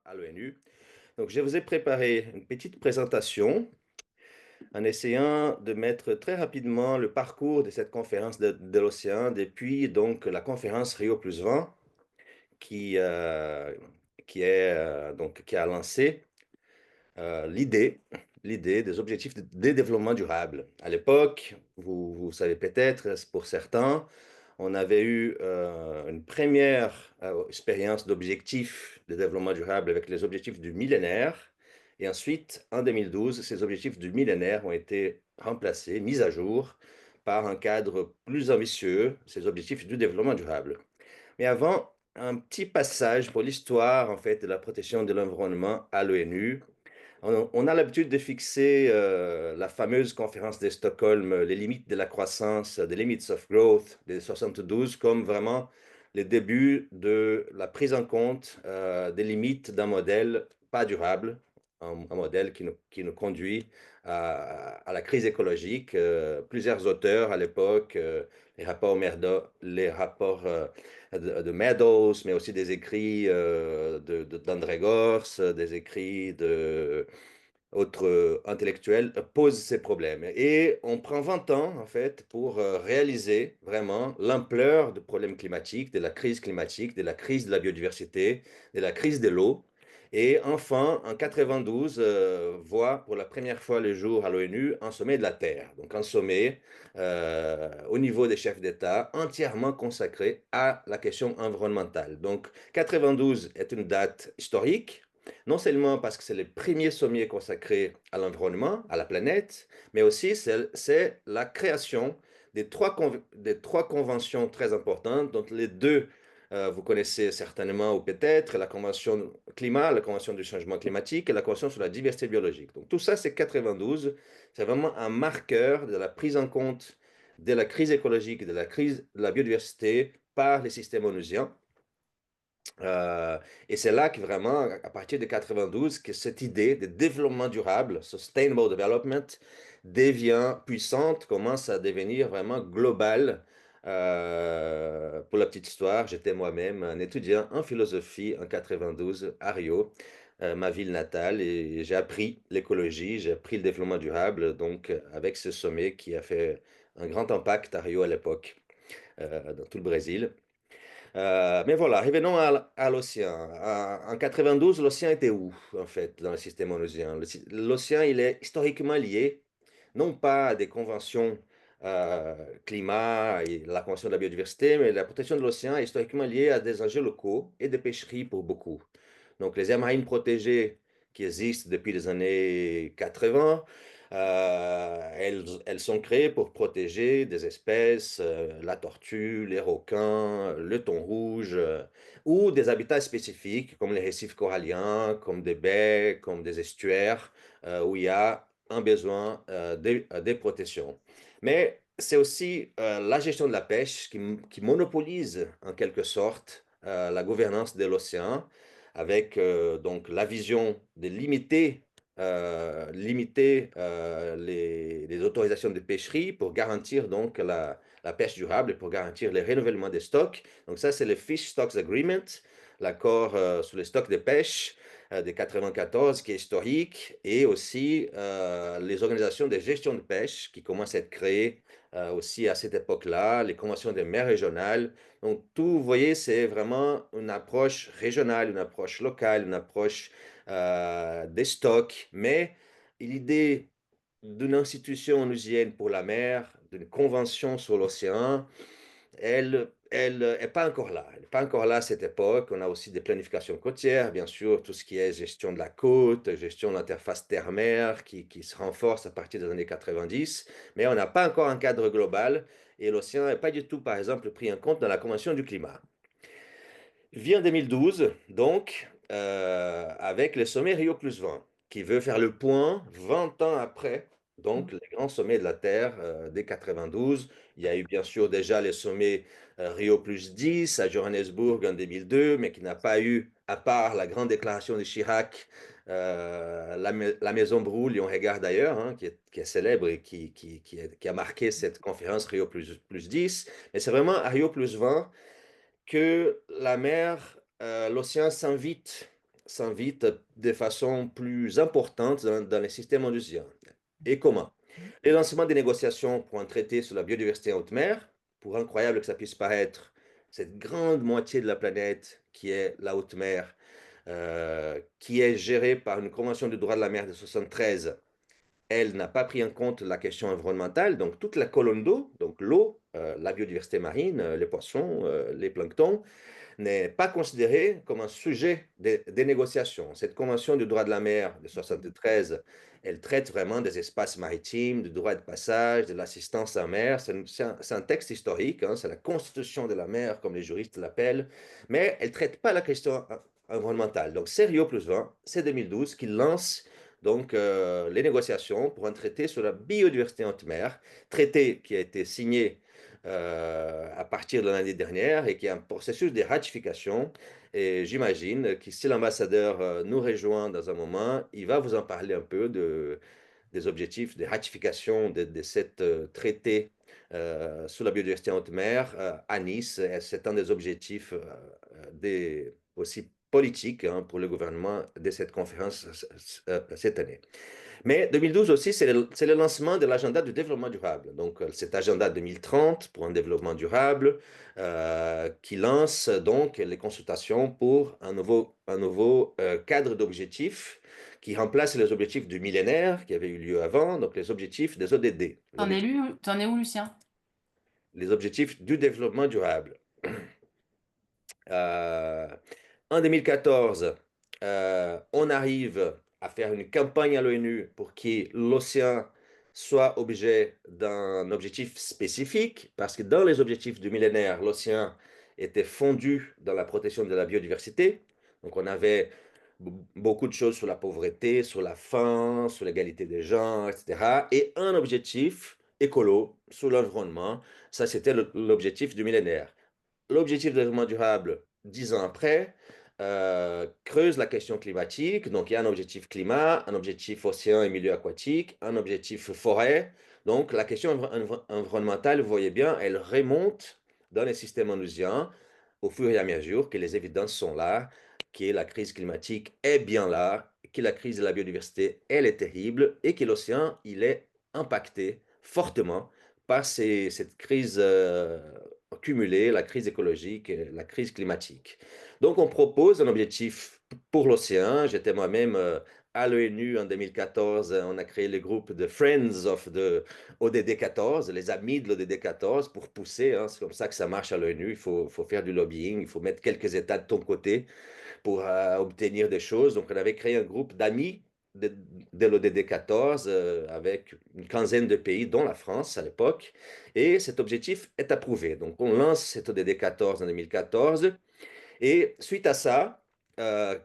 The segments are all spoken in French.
à l'ONU. Donc, je vous ai préparé une petite présentation en essayant de mettre très rapidement le parcours de cette conférence de l'océan depuis donc la conférence Rio Plus 20 qui, euh, qui a lancé l'idée des objectifs de développement durable. À l'époque, vous savez peut-être, pour certains, on avait eu une première expérience d'objectifs de développement durable avec les objectifs du millénaire. Et ensuite, en 2012, ces objectifs du millénaire ont été remplacés, mis à jour par un cadre plus ambitieux, ces objectifs du développement durable. Mais avant, un petit passage pour l'histoire en fait de la protection de l'environnement à l'ONU. On a l'habitude de fixer la fameuse conférence de Stockholm, les limites de la croissance, the limits of growth de 72, comme vraiment le début de la prise en compte des limites d'un modèle pas durable, un modèle qui nous conduit à la crise écologique. Plusieurs auteurs à l'époque, les rapports de Meadows, mais aussi des écrits d'André Gorz, des écrits autres intellectuels posent ces problèmes. Et on prend 20 ans, en fait, pour réaliser vraiment l'ampleur du problème climatique, de la crise climatique, de la crise de la biodiversité, de la crise de l'eau. Et enfin, en 92, voit pour la première fois le jour à l'ONU un sommet de la Terre. Donc un sommet au niveau des chefs d'État entièrement consacré à la question environnementale. Donc 92 est une date historique, non seulement parce que c'est le premier sommet consacré à l'environnement, à la planète, mais aussi c'est la création des trois conventions très importantes, dont les deux, vous connaissez certainement ou peut-être, la Convention climat, la Convention du changement climatique et la Convention sur la diversité biologique. Donc tout ça, c'est 92. C'est vraiment un marqueur de la prise en compte de la crise écologique, de la crise de la biodiversité par les systèmes onusiens. Euh, et c'est là que vraiment, à partir de 92, que cette idée de développement durable, sustainable development, devient puissante, commence à devenir vraiment globale. Pour la petite histoire, j'étais moi-même un étudiant en philosophie en 92 à Rio, ma ville natale, et j'ai appris l'écologie, j'ai appris le développement durable, donc avec ce sommet qui a fait un grand impact à Rio à l'époque, dans tout le Brésil. Mais voilà, revenons à l'océan. En 92, l'océan était où, en fait, dans le système onusien? L'océan, il est historiquement lié, non pas à des conventions climat et la convention de la biodiversité, mais la protection de l'océan est historiquement liée à des enjeux locaux et des pêcheries pour beaucoup. Donc, les aires marines protégées qui existent depuis les années 80, elles sont créées pour protéger des espèces, la tortue, les requins, le thon rouge, ou des habitats spécifiques comme les récifs coralliens, comme des baies, comme des estuaires, où il y a un besoin de protection. Mais c'est aussi la gestion de la pêche qui monopolise en quelque sorte la gouvernance de l'océan avec donc la vision de limiter les autorisations de pêcherie pour garantir donc la pêche durable et pour garantir le renouvellement des stocks. Donc ça, c'est le Fish Stocks Agreement, l'accord sur les stocks de pêche de 94 qui est historique, et aussi les organisations de gestion de pêche qui commencent à être créées aussi à cette époque-là, les conventions des mers régionales. Donc, tout, vous voyez, c'est vraiment une approche régionale, une approche locale, une approche des stocks, mais l'idée d'une institution onusienne pour la mer, d'une convention sur l'océan, elle n'est pas encore là. Elle n'est pas encore là à cette époque. On a aussi des planifications côtières, bien sûr, tout ce qui est gestion de la côte, gestion de l'interface terre-mer qui se renforce à partir des années 90, mais on n'a pas encore un cadre global et l'océan n'est pas du tout, par exemple, pris en compte dans la Convention du climat. Vient 2012, donc, avec le sommet Rio Plus 20, qui veut faire le point 20 ans après, donc, les grands sommets de la Terre dès 92. Il y a eu bien sûr déjà les sommets Rio Plus 10 à Johannesburg en 2002, mais qui n'a pas eu, à part la grande déclaration de Chirac, la Maison Brûle, et on regarde d'ailleurs, hein, qui est célèbre et qui a marqué cette conférence Rio Plus 10. Mais c'est vraiment à Rio Plus 20 que la mer, l'océan s'invite s'invite de façon plus importante dans les systèmes onusiens. Et comment? Le lancement des négociations pour un traité sur la biodiversité en haute mer, pour incroyable que ça puisse paraître, cette grande moitié de la planète qui est la haute mer, qui est gérée par une convention du droit de la mer de 73, elle n'a pas pris en compte la question environnementale, donc toute la colonne d'eau, donc l'eau, la biodiversité marine, les poissons, les planctons, n'est pas considérée comme un sujet des négociations. Cette convention du droit de la mer de 73, elle traite vraiment des espaces maritimes, du droit de passage, de l'assistance à la mer. C'est un texte historique, hein, c'est la constitution de la mer, comme les juristes l'appellent, mais elle ne traite pas la question environnementale. Donc, c'est Rio plus 20, c'est 2012 qui lance donc les négociations pour un traité sur la biodiversité en haute mer, traité qui a été signé à partir de l'année dernière et qui est un processus de ratification. Et j'imagine que si l'ambassadeur nous rejoint dans un moment, il va vous en parler un peu des objectifs de ratification de cet traité sur la biodiversité en haute mer à Nice. C'est un des objectifs aussi politiques, hein, pour le gouvernement de cette conférence cette année. Mais 2012 aussi, c'est le lancement de l'agenda du développement durable. Donc, cet agenda 2030 pour un développement durable qui lance donc les consultations pour un nouveau cadre d'objectifs qui remplace les objectifs du millénaire qui avaient eu lieu avant, donc les objectifs des ODD, T'en es où, Lucien? les objectifs du développement durable. Euh, En 2014, on arrive à faire une campagne à l'ONU pour que l'océan soit objet d'un objectif spécifique, parce que dans les objectifs du millénaire, l'océan était fondu dans la protection de la biodiversité. Donc on avait beaucoup de choses sur la pauvreté, sur la faim, sur l'égalité des genres, etc. Et un objectif écolo sur l'environnement, ça c'était l'objectif du millénaire. L'objectif de développement durable, 10 ans après, creuse la question climatique. Donc, il y a un objectif climat, un objectif océan et milieu aquatique, un objectif forêt. Donc, la question environnementale, vous voyez bien, elle remonte dans les systèmes onusiens au fur et à mesure que les évidences sont là, que la crise climatique est bien là, que la crise de la biodiversité, elle est terrible et que l'océan, il est impacté fortement par cette crise cumulée, la crise écologique, et la crise climatique. Donc, on propose un objectif pour l'océan. J'étais moi-même à l'ONU en 2014. On a créé le groupe de Friends of the ODD 14, les amis de l'ODD 14, pour pousser. Hein, c'est comme ça que ça marche à l'ONU. Il faut faire du lobbying, il faut mettre quelques États de ton côté pour obtenir des choses. Donc, on avait créé un groupe d'amis de l'ODD 14 avec une quinzaine de pays, dont la France à l'époque. Et cet objectif est approuvé. Donc, on lance cet ODD 14 en 2014. Et suite à ça,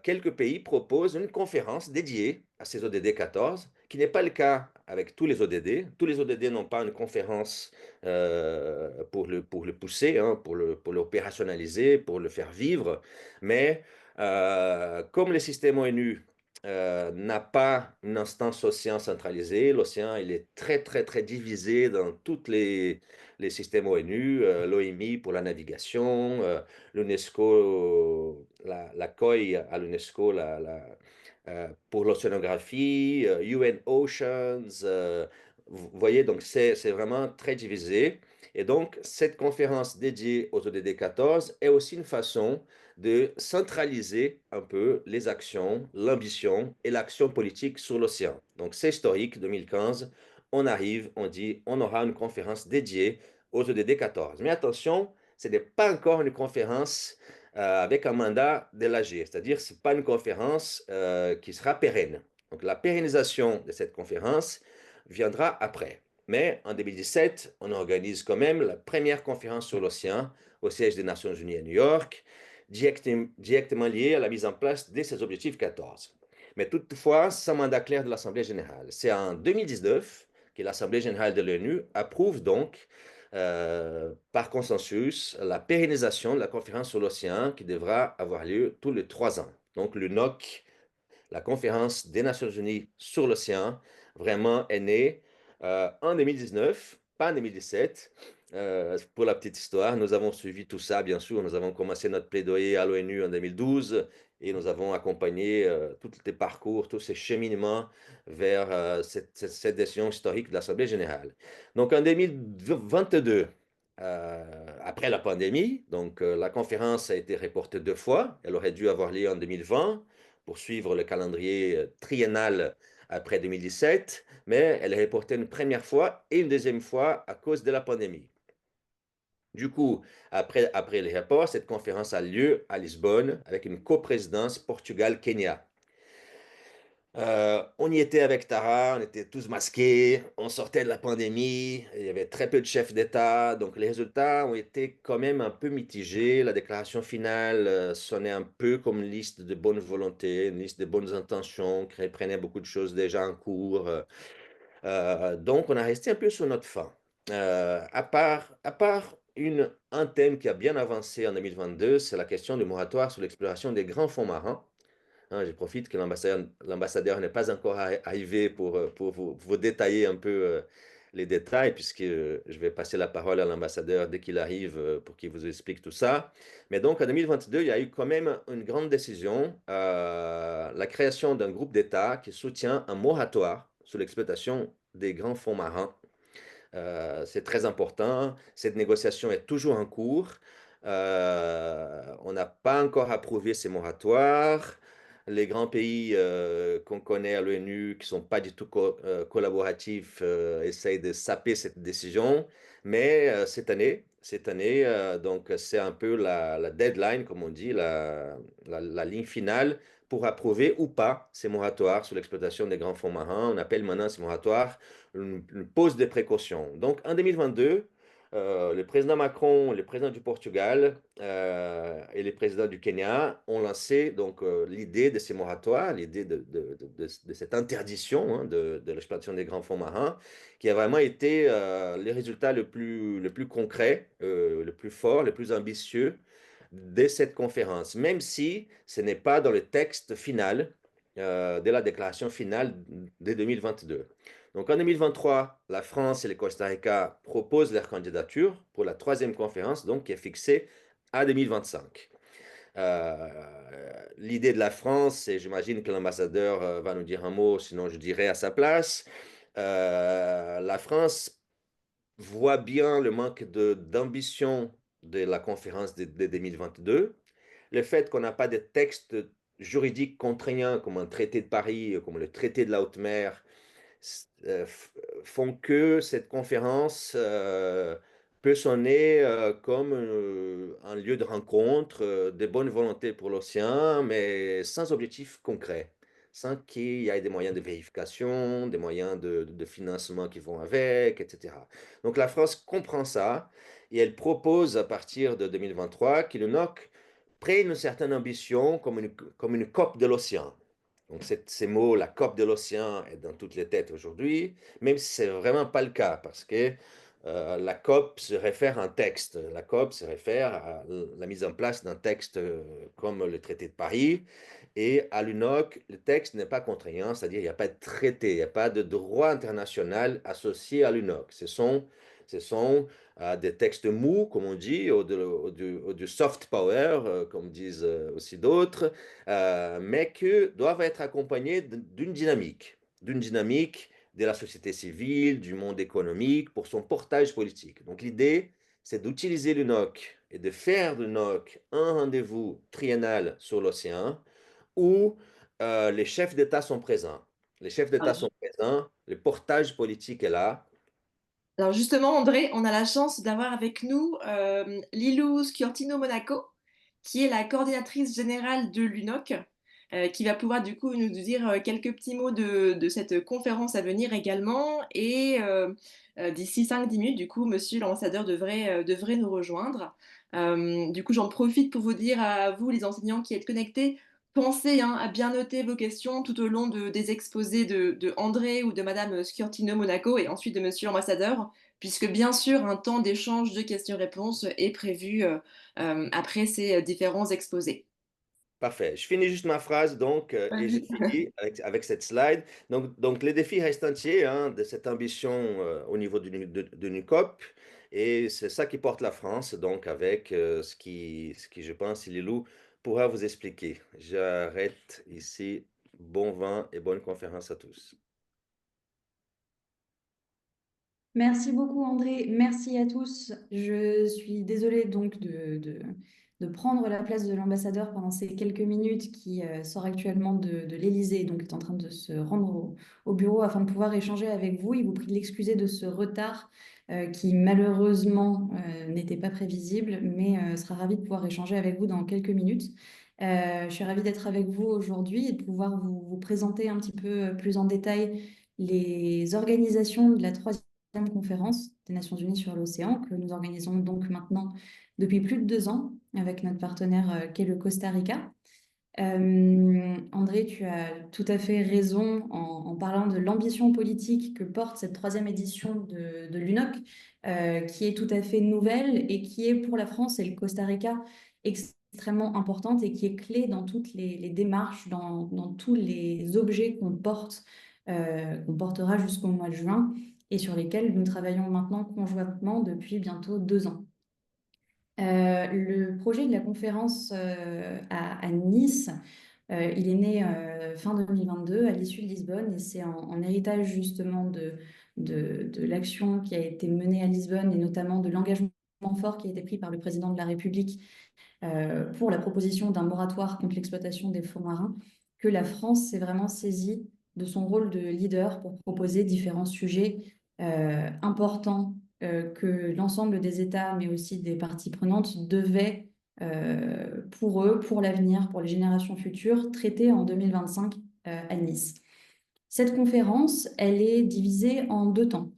quelques pays proposent une conférence dédiée à ces ODD 14, qui n'est pas le cas avec tous les ODD. Tous les ODD n'ont pas une conférence pour le pousser, hein, pour l'opérationnaliser, pour le faire vivre. Mais comme le système ONU n'a pas une instance océan centralisée, l'océan il est très très très divisé dans tous les systèmes ONU, l'OMI pour la navigation, l'UNESCO, la COI à l'UNESCO pour l'océanographie, UN Oceans. Vous voyez, donc c'est vraiment très divisé. Et donc, cette conférence dédiée aux ODD 14 est aussi une façon de centraliser un peu les actions, l'ambition et l'action politique sur l'océan. Donc, c'est historique, 2015, on arrive, on dit, on aura une conférence dédiée aux ODD 14. Mais attention, ce n'est pas encore une conférence avec un mandat de l'AG, c'est-à-dire ce n'est pas une conférence qui sera pérenne. Donc la pérennisation de cette conférence viendra après. Mais en 2017, on organise quand même la première conférence sur l'océan au siège des Nations Unies à New York, directement liée à la mise en place de ces objectifs 14. Mais toutefois, sans mandat clair de l'Assemblée générale. C'est en 2019 que l'Assemblée générale de l'ONU approuve donc par consensus la pérennisation de la conférence sur l'océan qui devra avoir lieu tous les 3 ans. Donc le NOC, la conférence des Nations Unies sur l'océan, vraiment est née en 2019, pas en 2017. Pour la petite histoire, nous avons suivi tout ça, bien sûr. Nous avons commencé notre plaidoyer à l'ONU en 2012 et nous avons accompagné tous les parcours, tous ces cheminements vers cette décision historique de l'Assemblée générale. Donc en 2022, après la pandémie, donc la conférence a été reportée 2 fois. Elle aurait dû avoir lieu en 2020 pour suivre le calendrier triennal après 2017, mais elle est reportée une première fois et une deuxième fois à cause de la pandémie. Du coup, après les rapports, cette conférence a lieu à Lisbonne avec une coprésidence Portugal-Kenya. On y était avec Tara, on était tous masqués, on sortait de la pandémie, il y avait très peu de chefs d'État, donc les résultats ont été quand même un peu mitigés. La déclaration finale sonnait un peu comme une liste de bonne volonté, une liste de bonnes intentions, qui reprenait beaucoup de choses déjà en cours. Donc, on a resté un peu sur notre faim. À part un thème qui a bien avancé en 2022, c'est la question du moratoire sur l'exploration des grands fonds marins. Hein, je profite que l'ambassadeur n'est pas encore arrivé pour vous détailler un peu les détails, puisque je vais passer la parole à l'ambassadeur dès qu'il arrive pour qu'il vous explique tout ça. Mais donc, en 2022, il y a eu quand même une grande décision, la création d'un groupe d'États qui soutient un moratoire sur l'exploitation des grands fonds marins. C'est très important. Cette négociation est toujours en cours. On n'a pas encore approuvé ces moratoires. Les grands pays qu'on connaît à l'ONU, qui ne sont pas du tout collaboratifs, essayent de saper cette décision. Mais cette année, donc c'est un peu la deadline, comme on dit, la ligne finale pour approuver ou pas ces moratoires sur l'exploitation des grands fonds marins. On appelle maintenant ces moratoires une pause des précautions. Donc, en 2022, le président Macron, le président du Portugal et le président du Kenya ont lancé donc l'idée de ces moratoires, l'idée de cette interdiction hein, de l'exploitation des grands fonds marins, qui a vraiment été le résultat le plus concret, le plus fort, le plus ambitieux de cette conférence, même si ce n'est pas dans le texte final de la déclaration finale de 2022. Donc en 2023, la France et le Costa Rica proposent leur candidature pour la troisième conférence, donc qui est fixée à 2025. L'idée de la France, et j'imagine que l'ambassadeur va nous dire un mot, sinon je dirai à sa place, la France voit bien le manque d'ambition de la conférence de 2022, le fait qu'on n'a pas de texte juridique contraignant comme un traité de Paris, comme le traité de la haute mer, font que cette conférence peut sonner comme un lieu de rencontre, de bonne volonté pour l'océan, mais sans objectif concret, sans qu'il y ait des moyens de vérification, des moyens de financement qui vont avec, etc. Donc la France comprend ça et elle propose à partir de 2023 que le NOC prenne une certaine ambition comme une COP de l'océan. Donc, ces mots, la COP de l'océan, est dans toutes les têtes aujourd'hui, même si ce n'est vraiment pas le cas, parce que la COP se réfère à un texte. La COP se réfère à la mise en place d'un texte comme le traité de Paris. Et à l'UNOC, le texte n'est pas contraignant, c'est-à-dire il n'y a pas de traité, il n'y a pas de droit international associé à l'UNOC. Ce sont des textes mous, comme on dit, ou du soft power, comme disent aussi d'autres, mais qui doivent être accompagnés d'une dynamique de la société civile, du monde économique pour son portage politique. Donc l'idée, c'est d'utiliser l'UNOC et de faire de l'UNOC un rendez-vous triennal sur l'océan où les chefs d'État sont présents. Les chefs d'État Alors, sont présents, le portage politique est là. alors justement, André, on a la chance d'avoir avec nous Lilou Sciortino Monaco, qui est la coordinatrice générale de l'UNOC, qui va pouvoir du coup nous dire quelques petits mots de cette conférence à venir également. Et d'ici 5-10 minutes, du coup, monsieur l'ambassadeur devrait nous rejoindre. Du coup, j'en profite pour vous dire à vous, les enseignants qui êtes connectés, pensez hein, à bien noter vos questions tout au long des exposés de André ou de Madame Sciortino Monaco et ensuite de Monsieur l'ambassadeur, puisque bien sûr un temps d'échange de questions-réponses est prévu après ces différents exposés. Parfait. Je finis juste ma phrase, donc, et j'ai Vas-y. fini avec cette slide. Donc, les défis restent entiers hein, de cette ambition au niveau de NUCOP. Et c'est ça qui porte la France, donc avec ce qui, je pense, Lilou pourra vous expliquer. J'arrête ici. Bon vin et bonne conférence à tous. Merci beaucoup André, merci à tous. Je suis désolée donc de prendre la place de l'ambassadeur pendant ces quelques minutes qui sort actuellement de l'Élysée, donc est en train de se rendre au bureau afin de pouvoir échanger avec vous. Il vous prie de l'excuser de ce retard qui malheureusement n'était pas prévisible, mais sera ravi de pouvoir échanger avec vous dans quelques minutes. Je suis ravie d'être avec vous aujourd'hui et de pouvoir vous présenter un petit peu plus en détail les organisations de la troisième conférence des Nations Unies sur l'océan que nous organisons donc maintenant depuis plus de 2 ans avec notre partenaire qu'est le Costa Rica. André, tu as tout à fait raison en parlant de l'ambition politique que porte cette troisième édition de l'UNOC, qui est tout à fait nouvelle et qui est pour la France et le Costa Rica extrêmement importante et qui est clé dans toutes les démarches, dans tous les objets qu'on porte, qu'on portera jusqu'au mois de juin et sur lesquels nous travaillons maintenant conjointement depuis bientôt 2 ans. Le projet de la conférence à Nice, il est né fin 2022 à l'issue de Lisbonne et c'est en héritage justement de l'action qui a été menée à Lisbonne et notamment de l'engagement fort qui a été pris par le président de la République pour la proposition d'un moratoire contre l'exploitation des fonds marins, que la France s'est vraiment saisie de son rôle de leader pour proposer différents sujets importants que l'ensemble des États, mais aussi des parties prenantes, devaient, pour eux, pour l'avenir, pour les générations futures, traiter en 2025 à Nice. Cette conférence, elle est divisée en 2 temps.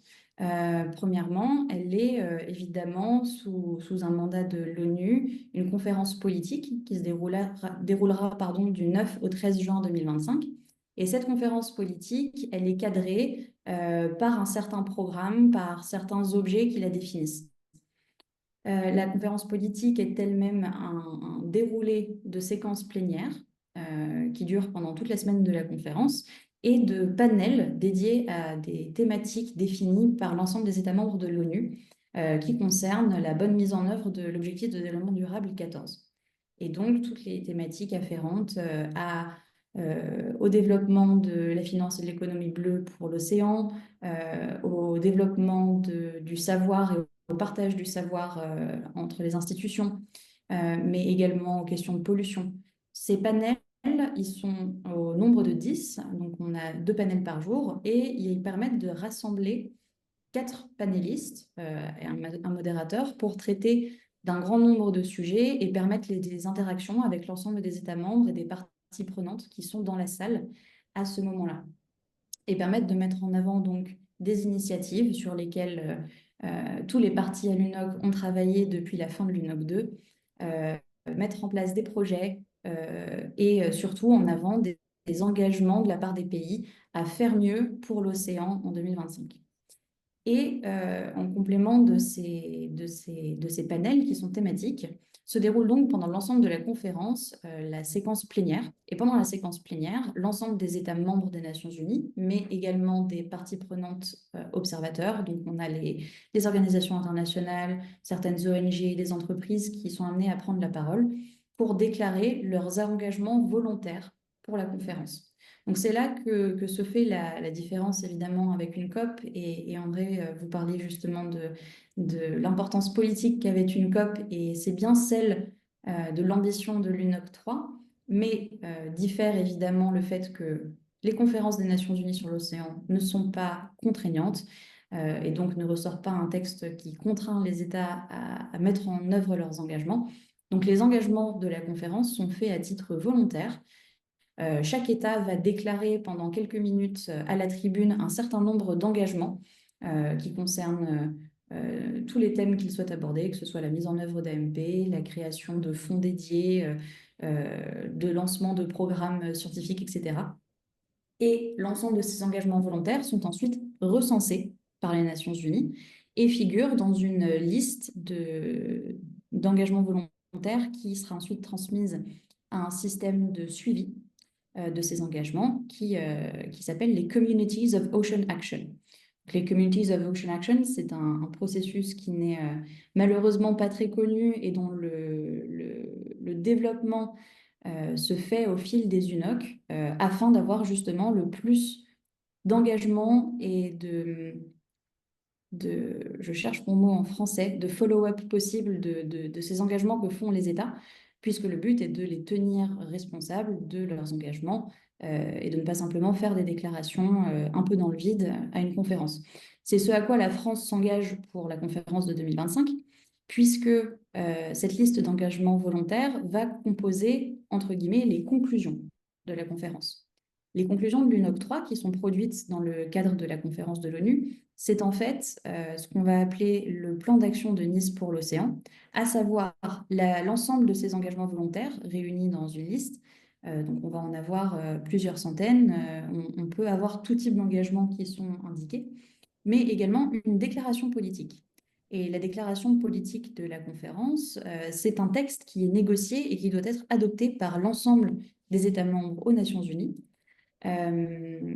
Premièrement, elle est évidemment sous un mandat de l'ONU, une conférence politique qui se déroulera du 9 au 13 juin 2025. Et cette conférence politique, elle est cadrée par un certain programme, par certains objets qui la définissent. La conférence politique est elle-même un déroulé de séquences plénières qui durent pendant toute la semaine de la conférence et de panels dédiés à des thématiques définies par l'ensemble des États membres de l'ONU qui concernent la bonne mise en œuvre de l'objectif de développement durable 14. Et donc, toutes les thématiques afférentes au développement de la finance et de l'économie bleue pour l'océan, au développement du savoir et au partage du savoir entre les institutions, mais également aux questions de pollution. Ces panels, ils sont au nombre de 10, donc on a 2 panels par jour, et ils permettent de rassembler 4 panélistes et un modérateur pour traiter d'un grand nombre de sujets et permettre des interactions avec l'ensemble des États membres et des parties prenantes qui sont dans la salle à ce moment-là. Et permettre de mettre en avant donc des initiatives sur lesquelles tous les partis à l'UNOC ont travaillé depuis la fin de l'UNOC 2, mettre en place des projets et surtout en avant des engagements de la part des pays à faire mieux pour l'océan en 2025. Et en complément de ces panels qui sont thématiques, se déroule donc pendant l'ensemble de la conférence la séquence plénière. Et pendant la séquence plénière, l'ensemble des États membres des Nations Unies, mais également des parties prenantes observateurs, donc on a les organisations internationales, certaines ONG, des entreprises qui sont amenées à prendre la parole pour déclarer leurs engagements volontaires pour la conférence. Donc c'est là que se fait la différence évidemment avec une COP et André, vous parliez justement de l'importance politique qu'avait une COP et c'est bien celle de l'ambition de l'UNOC 3, mais diffère évidemment le fait que les conférences des Nations Unies sur l'océan ne sont pas contraignantes et donc ne ressort pas un texte qui contraint les États à mettre en œuvre leurs engagements. Donc les engagements de la conférence sont faits à titre volontaire. Chaque État va déclarer pendant quelques minutes à la tribune un certain nombre d'engagements qui concernent tous les thèmes qu'il souhaite aborder, que ce soit la mise en œuvre d'AMP, la création de fonds dédiés, de lancement de programmes scientifiques, etc. Et l'ensemble de ces engagements volontaires sont ensuite recensés par les Nations Unies et figurent dans une liste d'engagements volontaires qui sera ensuite transmise à un système de suivi de ces engagements qui s'appellent les Communities of Ocean Action. Les Communities of Ocean Action, c'est un processus qui n'est malheureusement pas très connu et dont le développement se fait au fil des UNOC afin d'avoir justement le plus d'engagement et je cherche mon mot en français, de follow-up possible de ces engagements que font les États, puisque le but est de les tenir responsables de leurs engagements et de ne pas simplement faire des déclarations un peu dans le vide à une conférence. C'est ce à quoi la France s'engage pour la conférence de 2025, puisque cette liste d'engagements volontaires va composer, entre guillemets, les conclusions de la conférence. Les conclusions de l'UNOC 3, qui sont produites dans le cadre de la conférence de l'ONU, c'est en fait ce qu'on va appeler le plan d'action de Nice pour l'océan, à savoir l'ensemble de ces engagements volontaires réunis dans une liste. Donc on va en avoir plusieurs centaines. On peut avoir tout type d'engagements qui sont indiqués, mais également une déclaration politique. Et la déclaration politique de la conférence, c'est un texte qui est négocié et qui doit être adopté par l'ensemble des États membres aux Nations Unies.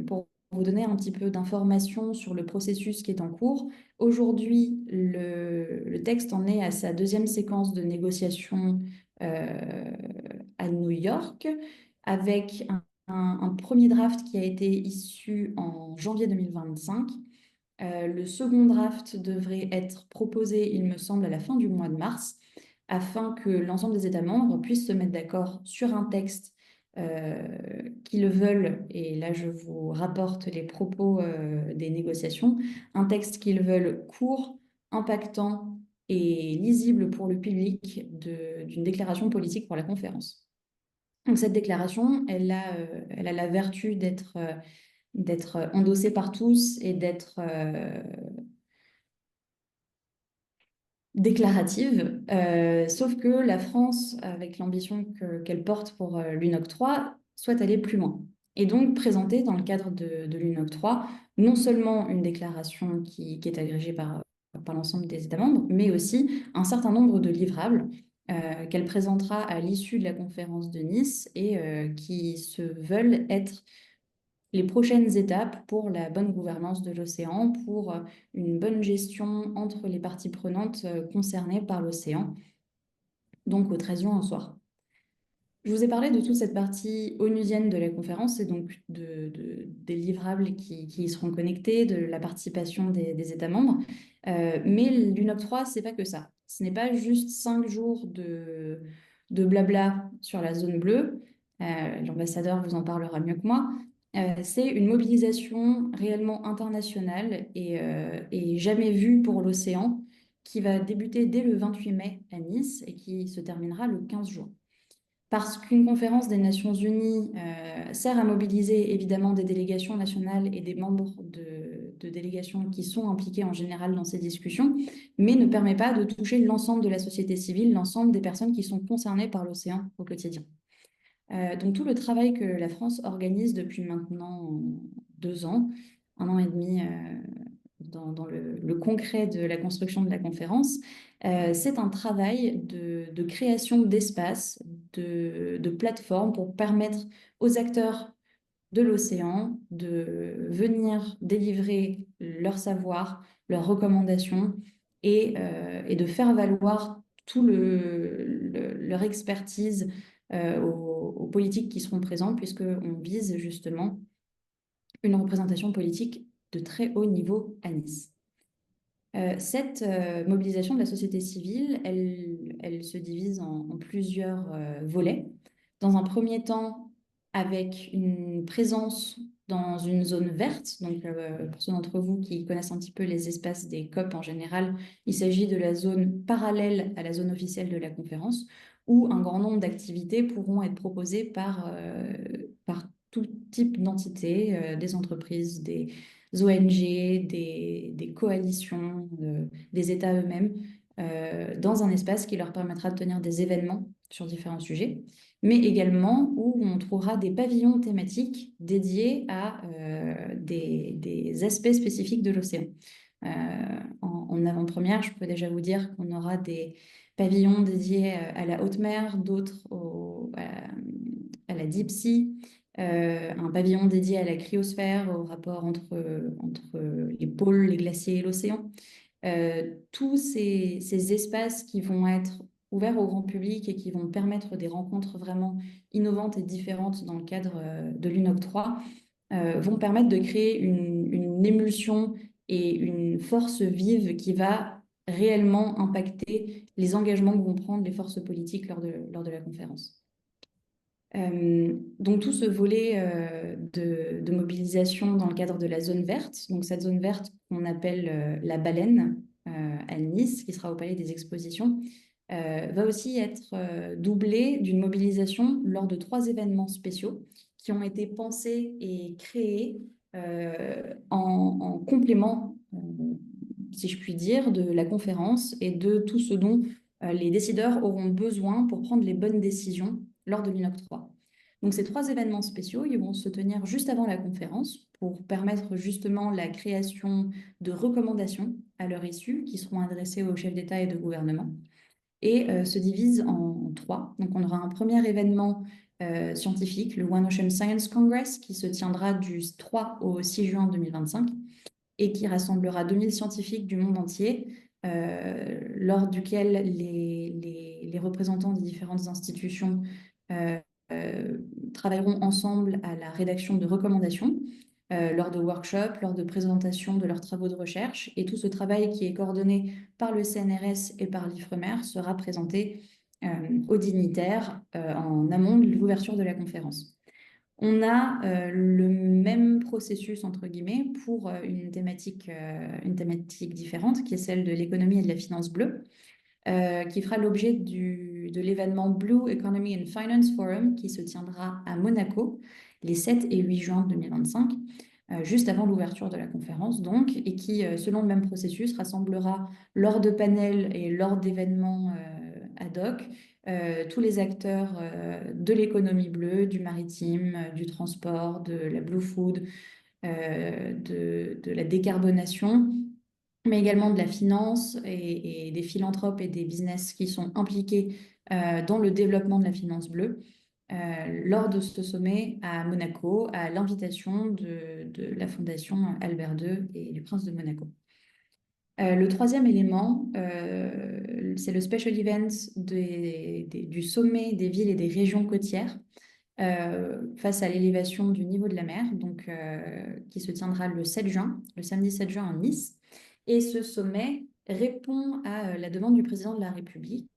Pour vous donner un petit peu d'informations sur le processus qui est en cours, aujourd'hui, le texte en est à sa deuxième séquence de négociation à New York, avec un premier draft qui a été issu en janvier 2025. Le second draft devrait être proposé, il me semble, à la fin du mois de mars, afin que l'ensemble des États membres puissent se mettre d'accord sur un texte qui le veulent, et là je vous rapporte les propos des négociations, un texte qu'ils veulent court, impactant et lisible pour le public d'une déclaration politique pour la conférence. Donc cette déclaration, elle a la vertu d'être endossée par tous et d'être déclarative, sauf que la France, avec l'ambition qu'elle porte pour l'UNOC 3, souhaite aller plus loin. Et donc présenter dans le cadre de l'UNOC 3, non seulement une déclaration qui est agrégée par l'ensemble des États membres, mais aussi un certain nombre de livrables qu'elle présentera à l'issue de la conférence de Nice et qui se veulent être les prochaines étapes pour la bonne gouvernance de l'océan, pour une bonne gestion entre les parties prenantes concernées par l'océan, donc au 13 juin au soir. Je vous ai parlé de toute cette partie onusienne de la conférence et donc des livrables qui y seront connectés, de la participation des États membres. Mais l'UNOC 3, c'est pas que ça. Ce n'est pas juste 5 jours de blabla sur la zone bleue. L'ambassadeur vous en parlera mieux que moi. C'est une mobilisation réellement internationale et jamais vue pour l'océan qui va débuter dès le 28 mai à Nice et qui se terminera le 15 juin. Parce qu'une conférence des Nations Unies sert à mobiliser évidemment des délégations nationales et des membres de délégations qui sont impliqués en général dans ces discussions, mais ne permet pas de toucher l'ensemble de la société civile, l'ensemble des personnes qui sont concernées par l'océan au quotidien. Donc tout le travail que la France organise depuis maintenant 2 ans, 1 an et demi dans le concret de la construction de la conférence, c'est un travail de création d'espaces, de plateformes pour permettre aux acteurs de l'océan de venir délivrer leur savoir, leurs recommandations et de faire valoir tout leur expertise aux politiques qui seront présentes, puisqu'on vise justement une représentation politique de très haut niveau à Nice. Cette mobilisation de la société civile, elle se divise en plusieurs volets. Dans un premier temps, avec une présence dans une zone verte. Donc, pour ceux d'entre vous qui connaissent un petit peu les espaces des COP en général, il s'agit de la zone parallèle à la zone officielle de la conférence, où un grand nombre d'activités pourront être proposées par tout type d'entités, des entreprises, des ONG, des coalitions, des États eux-mêmes, dans un espace qui leur permettra de tenir des événements sur différents sujets, mais également où on trouvera des pavillons thématiques dédiés à des aspects spécifiques de l'océan. En avant-première, je peux déjà vous dire qu'on aura des pavillons dédiés à la haute mer, d'autres à la deep sea, un pavillon dédié à la cryosphère, au rapport entre les pôles, les glaciers et l'océan. Tous ces espaces qui vont être ouverts au grand public et qui vont permettre des rencontres vraiment innovantes et différentes dans le cadre de l'UNOC 3 vont permettre de créer une émulsion et une force vive qui va réellement impacter les engagements que vont prendre les forces politiques lors de la conférence. Donc tout ce volet de mobilisation dans le cadre de la zone verte, donc cette zone verte qu'on appelle la baleine à Nice, qui sera au Palais des Expositions, va aussi être doublée d'une mobilisation lors de 3 événements spéciaux qui ont été pensés et créés en complément, si je puis dire, de la conférence et de tout ce dont les décideurs auront besoin pour prendre les bonnes décisions lors de l'UNOC 3. Donc ces 3 événements spéciaux, ils vont se tenir juste avant la conférence pour permettre justement la création de recommandations à leur issue qui seront adressées aux chefs d'État et de gouvernement et se divisent en 3. Donc on aura un premier événement scientifique, le One Ocean Science Congress, qui se tiendra du 3 au 6 juin 2025 et qui rassemblera 2000 scientifiques du monde entier, lors duquel les représentants des différentes institutions travailleront ensemble à la rédaction de recommandations, lors de workshops, lors de présentations de leurs travaux de recherche. Et tout ce travail qui est coordonné par le CNRS et par l'IFREMER sera présenté aux dignitaires en amont de l'ouverture de la conférence. On a le même processus, entre guillemets, pour une thématique différente, qui est celle de l'économie et de la finance bleue, qui fera l'objet de l'événement Blue Economy and Finance Forum, qui se tiendra à Monaco les 7 et 8 juin 2025, juste avant l'ouverture de la conférence, donc, et qui, selon le même processus, rassemblera lors de panels et lors d'événements ad hoc tous les acteurs de l'économie bleue, du maritime, du transport, de la blue food, de la décarbonation, mais également de la finance et des philanthropes et des business qui sont impliqués dans le développement de la finance bleue lors de ce sommet à Monaco, à l'invitation de la Fondation Albert II et du Prince de Monaco. Le troisième élément, c'est le special event du sommet des villes et des régions côtières face à l'élévation du niveau de la mer, donc, qui se tiendra le 7 juin, le samedi 7 juin à Nice. Et ce sommet répond à la demande du président de la République,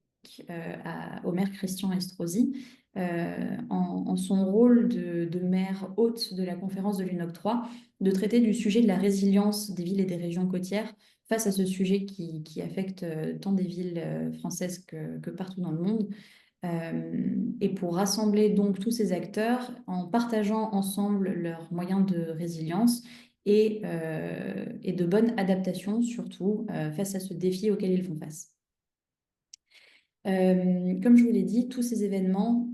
au maire Christian Estrosi, en son rôle de maire hôte de la conférence de l'UNOC 3, de traiter du sujet de la résilience des villes et des régions côtières face à ce sujet qui affecte tant des villes françaises que partout dans le monde. Et pour rassembler donc tous ces acteurs en partageant ensemble leurs moyens de résilience et de bonne adaptation, surtout face à ce défi auquel ils font face. Comme je vous l'ai dit, tous ces événements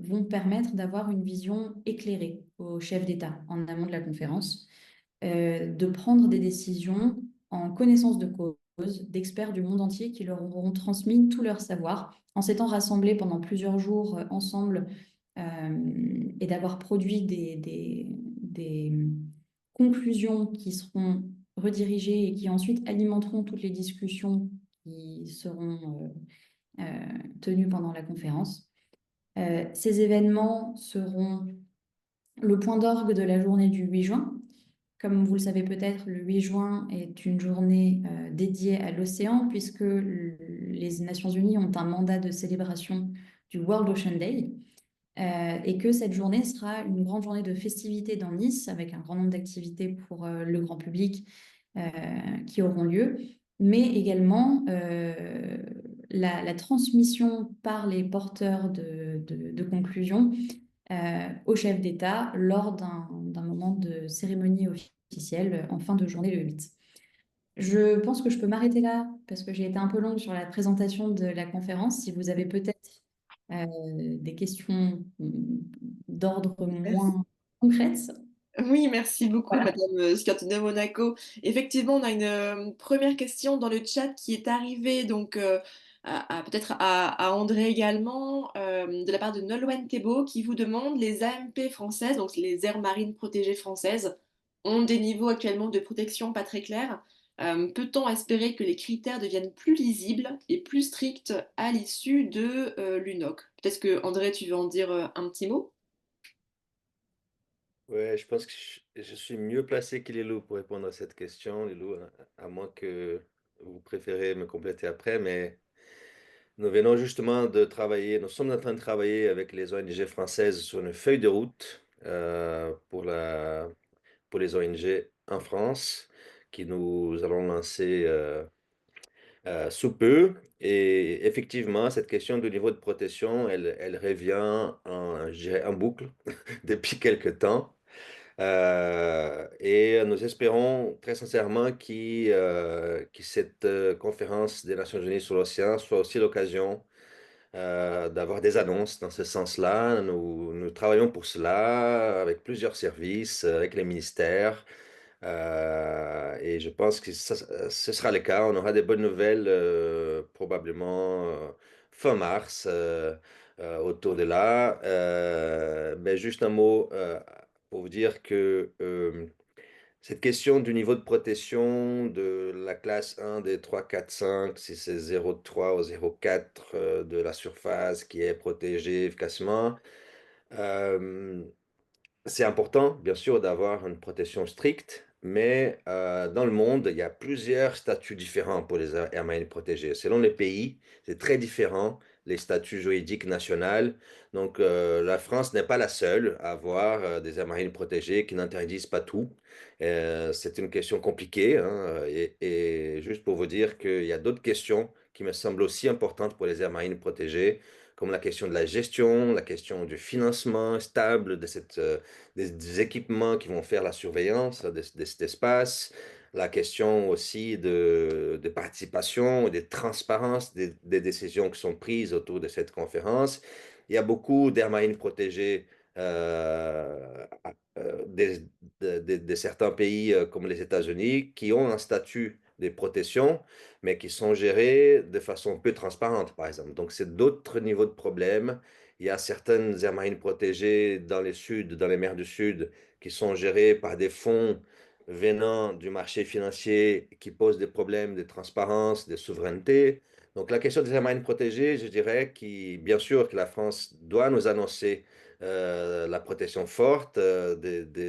vont permettre d'avoir une vision éclairée aux chefs d'État en amont de la conférence, de prendre des décisions en connaissance de cause, d'experts du monde entier qui leur auront transmis tout leur savoir en s'étant rassemblés pendant plusieurs jours ensemble et d'avoir produit des conclusions qui seront redirigées et qui ensuite alimenteront toutes les discussions qui seront tenues pendant la conférence. Ces événements seront le point d'orgue de la journée du 8 juin. Comme vous le savez peut-être, le 8 juin est une journée dédiée à l'océan puisque les Nations Unies ont un mandat de célébration du World Ocean Day et que cette journée sera une grande journée de festivités dans Nice avec un grand nombre d'activités pour le grand public qui auront lieu, mais également la transmission par les porteurs de conclusions au chef d'État lors d'un moment de cérémonie officielle en fin de journée le 8. Je pense que je peux m'arrêter là parce que j'ai été un peu longue sur la présentation de la conférence. Si vous avez peut-être des questions d'ordre moins concrètes. Oui, merci beaucoup, Voilà. Madame Scartino Monaco. Effectivement, on a une première question dans le chat qui est arrivée. Donc, peut-être à André également, de la part de Nolwenn Thébault, qui vous demande les AMP françaises, donc les aires marines protégées françaises, ont des niveaux actuellement de protection pas très clairs. Peut-on espérer que les critères deviennent plus lisibles et plus stricts à l'issue de l'UNOC? Peut-être que André, tu veux en dire un petit mot? Ouais, je pense que je suis mieux placé que Lilou pour répondre à cette question, Lilou, à moins que vous préférez me compléter après, mais nous venons justement de travailler, nous sommes en train de travailler avec les ONG françaises sur une feuille de route pour les ONG en France, qui nous allons lancer sous peu. Et effectivement, cette question du niveau de protection, elle revient je dirais, en boucle depuis quelque temps. Et nous espérons très sincèrement que cette conférence des Nations Unies sur l'océan soit aussi l'occasion d'avoir des annonces dans ce sens-là. Nous travaillons pour cela avec plusieurs services, avec les ministères. Et je pense que ce sera le cas. On aura des bonnes nouvelles probablement fin mars autour de là. Mais juste un mot pour vous dire que cette question du niveau de protection de la classe 1 des 3, 4, 5, si c'est 0,3 ou 0,4 de la surface qui est protégée efficacement, euh, c'est important, bien sûr, d'avoir une protection stricte, mais dans le monde, il y a plusieurs statuts différents pour les aires marines protégées. Selon les pays, c'est très différent, les statuts juridiques nationaux. Donc, la France n'est pas la seule à avoir des aires marines protégées qui n'interdisent pas tout. C'est une question compliquée, hein, et juste pour vous dire qu'il y a d'autres questions qui me semblent aussi importantes pour les aires marines protégées, comme la question de la gestion, la question du financement stable de des équipements qui vont faire la surveillance de cet espace, la question aussi de participation et de transparence des décisions qui sont prises autour de cette conférence. Il y a beaucoup d'aires marines protégées de certains pays comme les États-Unis qui ont un statut de protection, mais qui sont gérés de façon peu transparente, par exemple. Donc, c'est d'autres niveaux de problèmes. Il y a certaines aires marines protégées dans les sud, dans les mers du Sud, qui sont gérées par des fonds venant du marché financier qui posent des problèmes de transparence, de souveraineté. Donc, la question des aires marines protégées, je dirais bien sûr que la France doit nous annoncer la protection forte,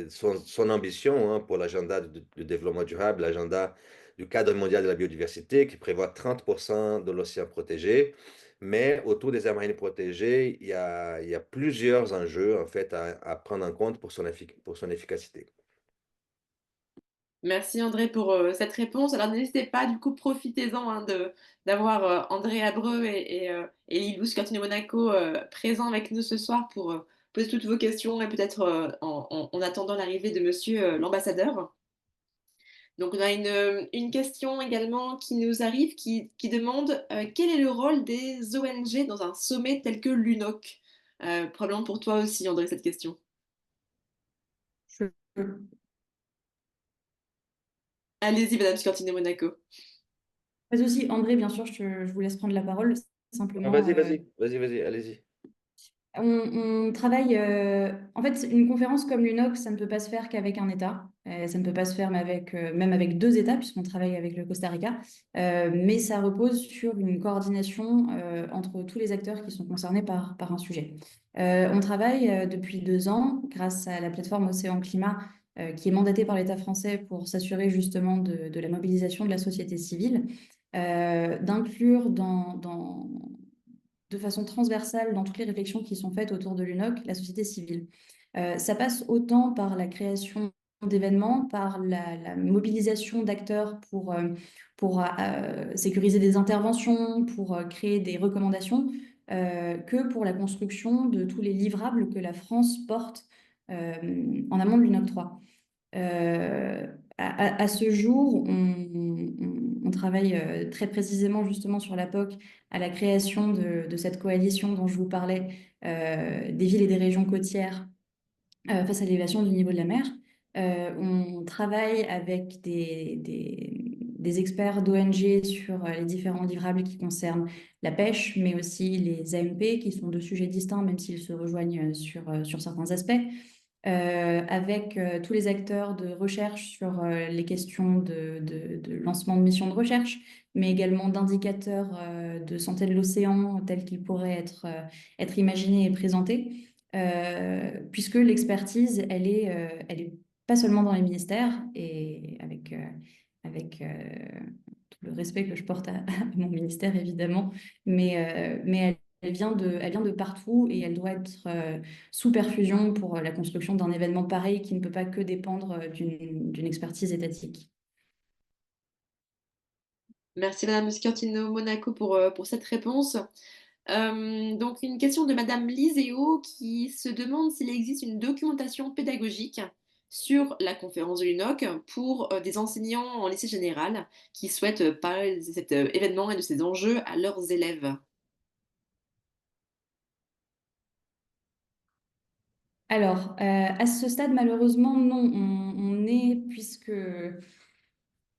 son ambition pour l'agenda du développement durable, l'agenda du cadre mondial de la biodiversité qui prévoit 30% de l'océan protégé. Mais autour des aires marines protégées, il y a plusieurs enjeux en fait à prendre en compte pour son efficacité. Merci André pour cette réponse. Alors n'hésitez pas, du coup, profitez-en d'avoir André Abreu et Lilou Scortino Monaco présents avec nous ce soir pour poser toutes vos questions et peut-être en attendant l'arrivée de monsieur l'ambassadeur. Donc on a une question également qui nous arrive qui demande quel est le rôle des ONG dans un sommet tel que l'UNOC? Probablement pour toi aussi, André, cette question. Je- Allez-y, Madame Scortino Monaco. Pas de souci, André, bien sûr, je vous laisse prendre la parole. Ah, Simplement, vas-y, allez-y. on travaille. En fait, une conférence comme l'UNOC, ça ne peut pas se faire qu'avec un État. Ça ne peut pas se faire même avec deux États, puisqu'on travaille avec le Costa Rica. Mais ça repose sur une coordination entre tous les acteurs qui sont concernés par un sujet. On travaille depuis 2 ans grâce à la plateforme Océan Climat, qui est mandatée par l'État français pour s'assurer justement de la mobilisation de la société civile, d'inclure de façon transversale dans toutes les réflexions qui sont faites autour de l'UNOC, la société civile. Ça passe autant par la création d'événements, par la mobilisation d'acteurs pour sécuriser des interventions, pour créer des recommandations, que pour la construction de tous les livrables que la France porte en amont de l'UNOC 3. À ce jour, on travaille très précisément justement sur la POC, à la création de cette coalition dont je vous parlais, des villes et des régions côtières face à l'élévation du niveau de la mer. On travaille avec des experts d'ONG sur les différents livrables qui concernent la pêche, mais aussi les AMP, qui sont deux sujets distincts, même s'ils se rejoignent sur certains aspects. Avec tous les acteurs de recherche sur les questions de lancement de missions de recherche, mais également d'indicateurs de santé de l'océan tels qu'ils pourraient être imaginés et présentés, puisque l'expertise, elle est pas seulement dans les ministères, et avec tout le respect que je porte à mon ministère, évidemment, mais elle vient de partout et elle doit être sous perfusion pour la construction d'un événement pareil qui ne peut pas que dépendre d'une expertise étatique. Merci Madame Schiortino Monaco pour cette réponse. Donc une question de Madame Liséo qui se demande s'il existe une documentation pédagogique sur la conférence de l'UNOC pour des enseignants en lycée général qui souhaitent parler de cet événement et de ses enjeux à leurs élèves. Alors, à ce stade, malheureusement, non.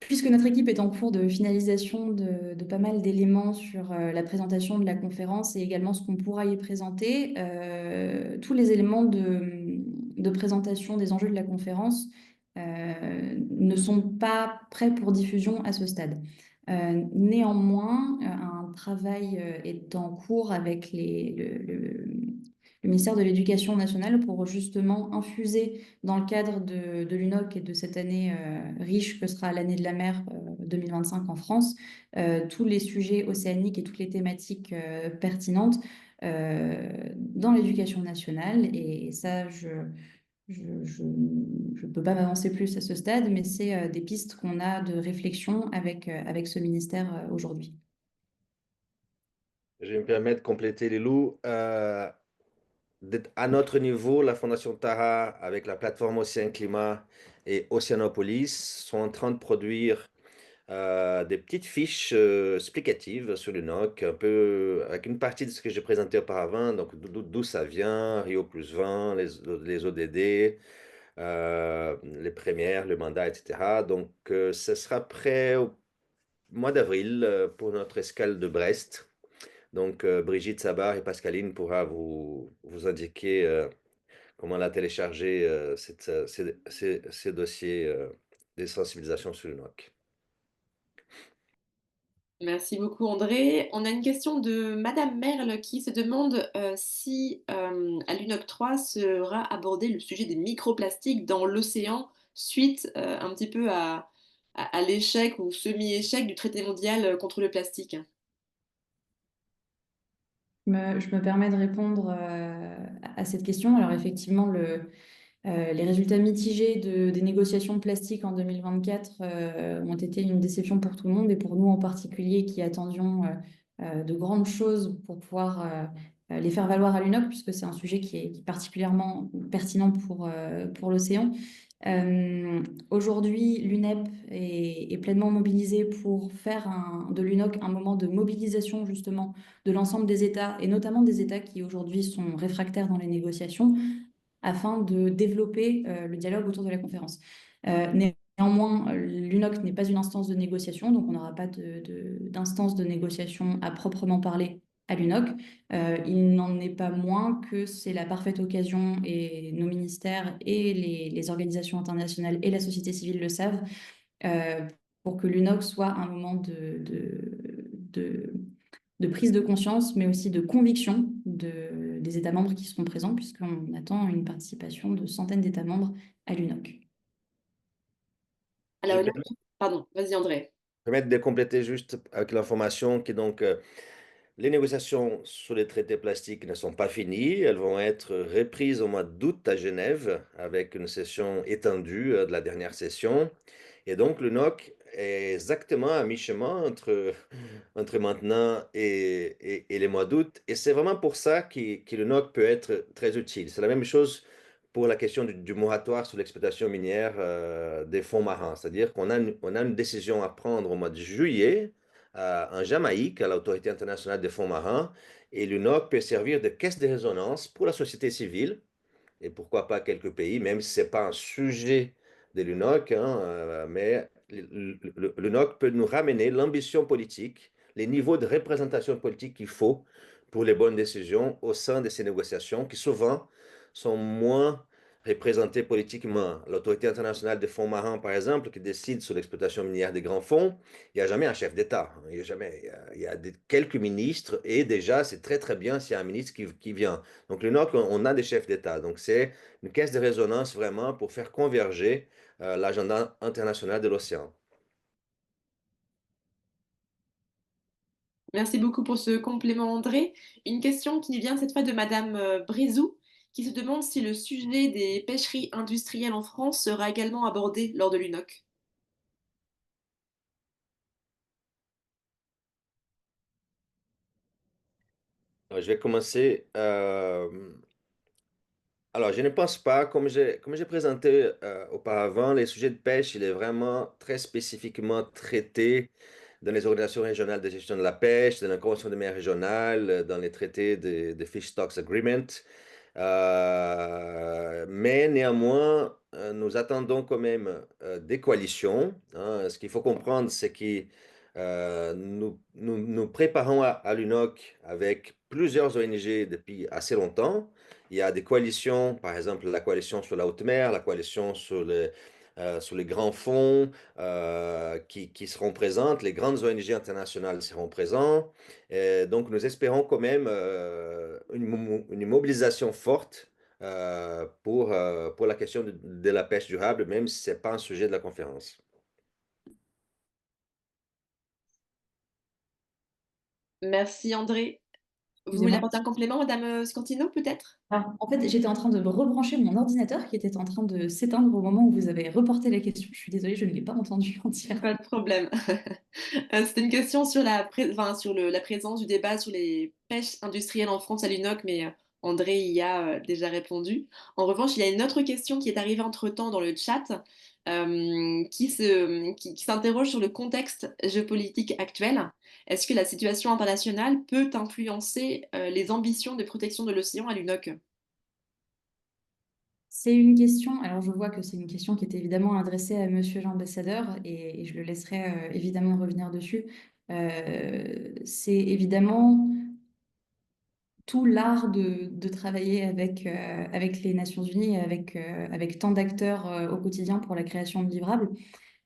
Puisque notre équipe est en cours de finalisation de pas mal d'éléments sur la présentation de la conférence et également ce qu'on pourra y présenter, tous les éléments de présentation des enjeux de la conférence ne sont pas prêts pour diffusion à ce stade. Néanmoins, un travail est en cours avec le ministère de l'Éducation nationale pour justement infuser dans le cadre de l'UNOC et de cette année riche que sera l'année de la mer 2025 en France, tous les sujets océaniques et toutes les thématiques pertinentes dans l'éducation nationale. Et ça, je peux pas m'avancer plus à ce stade, mais c'est des pistes qu'on a de réflexion avec ce ministère aujourd'hui. Je vais me permettre de compléter les loups. À notre niveau, la Fondation Tara, avec la plateforme Océan Climat et Océanopolis, sont en train de produire des petites fiches explicatives sur le NOC, un peu avec une partie de ce que j'ai présenté auparavant, donc d'où ça vient, Rio plus 20, les ODD, les premières, le mandat, etc. Donc, ce sera prêt au mois d'avril pour notre escale de Brest. Donc, Brigitte Sabar et Pascaline pourra vous indiquer comment la télécharger, ces dossiers de sensibilisation sur le NOC. Merci beaucoup André. On a une question de Madame Merle qui se demande si à l'UNOC 3 sera abordé le sujet des microplastiques dans l'océan suite un petit peu à l'échec ou semi-échec du traité mondial contre le plastique. Je me permets de répondre à cette question. Alors effectivement, les résultats mitigés des négociations de plastique en 2024 ont été une déception pour tout le monde et pour nous en particulier qui attendions de grandes choses pour pouvoir les faire valoir à l'UNOC, puisque c'est un sujet qui est particulièrement pertinent pour l'océan. Aujourd'hui, l'UNEP est pleinement mobilisée pour faire de l'UNOC un moment de mobilisation justement de l'ensemble des États et notamment des États qui aujourd'hui sont réfractaires dans les négociations afin de développer le dialogue autour de la conférence. Néanmoins, l'UNOC n'est pas une instance de négociation, donc on n'aura pas d'instance de négociation à proprement parler à l'UNOC. Il n'en est pas moins que c'est la parfaite occasion, et nos ministères et les organisations internationales et la société civile le savent, euh, pour que l'UNOC soit un moment de prise de conscience, mais aussi de conviction des États membres qui seront présents, puisqu'on attend une participation de centaines d'États membres à l'UNOC. Alors, pardon, vas-y André. Permettre de compléter juste avec l'information que donc les négociations sur les traités plastiques ne sont pas finies. Elles vont être reprises au mois d'août à Genève avec une session étendue de la dernière session. Et donc le NOC est exactement à mi-chemin entre maintenant et les mois d'août. Et c'est vraiment pour ça que le NOC peut être très utile. C'est la même chose pour la question du moratoire sur l'exploitation minière des fonds marins. C'est-à-dire on a une décision à prendre au mois de juillet en Jamaïque, à l'Autorité internationale des fonds marins, et l'UNOC peut servir de caisse de résonance pour la société civile, et pourquoi pas quelques pays, même si ce n'est pas un sujet de l'UNOC, hein, mais l'UNOC peut nous ramener l'ambition politique, les niveaux de représentation politique qu'il faut pour les bonnes décisions au sein de ces négociations qui souvent sont moins représentées politiquement. L'autorité internationale des fonds marins, par exemple, qui décide sur l'exploitation minière des grands fonds, il n'y a jamais un chef d'État. Il y a jamais, il y a quelques ministres et déjà, c'est très, très bien s'il y a un ministre qui vient. Donc, l'UNOC, on a des chefs d'État. Donc, c'est une caisse de résonance vraiment pour faire converger l'agenda international de l'océan. Merci beaucoup pour ce complément, André. Une question qui vient cette fois de Madame Brézou, qui se demande si le sujet des pêcheries industrielles en France sera également abordé lors de l'UNOC. Alors, je vais commencer. Alors, je ne pense pas, comme j'ai présenté auparavant, les sujets de pêche, il est vraiment très spécifiquement traité dans les organisations régionales de gestion de la pêche, dans la Convention des mers régionales, dans les traités de Fish Stocks Agreement. Mais néanmoins, nous attendons quand même des coalitions, hein. Ce qu'il faut comprendre, c'est que nous préparons à l'UNOC avec plusieurs ONG depuis assez longtemps. Il y a des coalitions, par exemple la coalition sur la haute mer, la coalition sur les grands fonds qui seront présentes, les grandes ONG internationales seront présentes. Et donc nous espérons quand même une mobilisation forte pour la question de la pêche durable, même si ce n'est pas un sujet de la conférence. Merci, André. Vous voulez Excusez-moi. apporter un complément, Madame Scantino, peut-être? Ah, en fait, j'étais en train de rebrancher mon ordinateur qui était en train de s'éteindre au moment où vous avez reporté la question. Je suis désolée, je ne l'ai pas entendu entière. Pas de problème. C'était une question sur enfin, sur la présence du débat sur les pêches industrielles en France à l'UNOC, mais André y a déjà répondu. En revanche, il y a une autre question qui est arrivée entre-temps dans le chat, qui s'interroge sur le contexte géopolitique actuel. Est-ce que la situation internationale peut influencer les ambitions de protection de l'océan à l'UNOC? C'est une question, alors je vois que c'est une question qui est évidemment adressée à Monsieur l'ambassadeur et je le laisserai évidemment revenir dessus. C'est évidemment tout l'art de travailler avec les Nations Unies, avec tant d'acteurs au quotidien pour la création de livrables.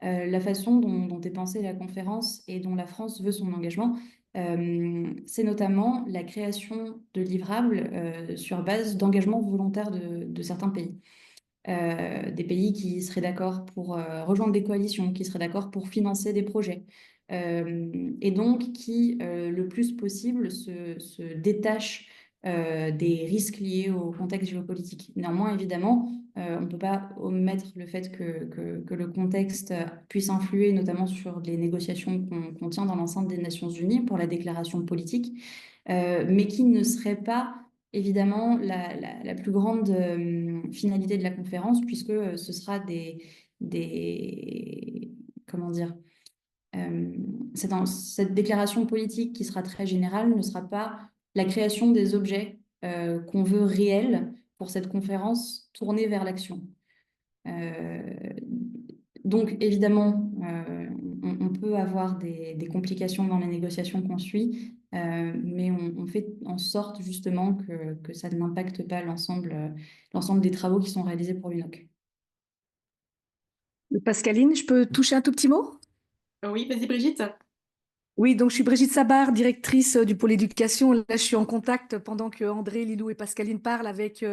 La façon dont est pensée la conférence et dont la France veut son engagement, c'est notamment la création de livrables sur base d'engagements volontaires de certains pays. Des pays qui seraient d'accord pour rejoindre des coalitions, qui seraient d'accord pour financer des projets, et donc qui, le plus possible, se détachent des risques liés au contexte géopolitique. Néanmoins, évidemment, on ne peut pas omettre le fait que le contexte puisse influer notamment sur les négociations qu'on tient dans l'enceinte des Nations Unies pour la déclaration politique, mais qui ne serait pas évidemment la plus grande finalité de la conférence, puisque ce sera comment dire, cette déclaration politique qui sera très générale ne sera pas la création des objets qu'on veut réels pour cette conférence tournée vers l'action. Donc, évidemment, on peut avoir des complications dans les négociations qu'on suit, mais on fait en sorte justement que ça n'impacte pas l'ensemble des travaux qui sont réalisés pour l'UNOC. Pascaline, je peux toucher un tout petit mot? Oui, vas-y, Brigitte. Oui, donc je suis Brigitte Sabar, directrice du pôle éducation. Là, je suis en contact pendant que André, Lilou et Pascaline parlent avec,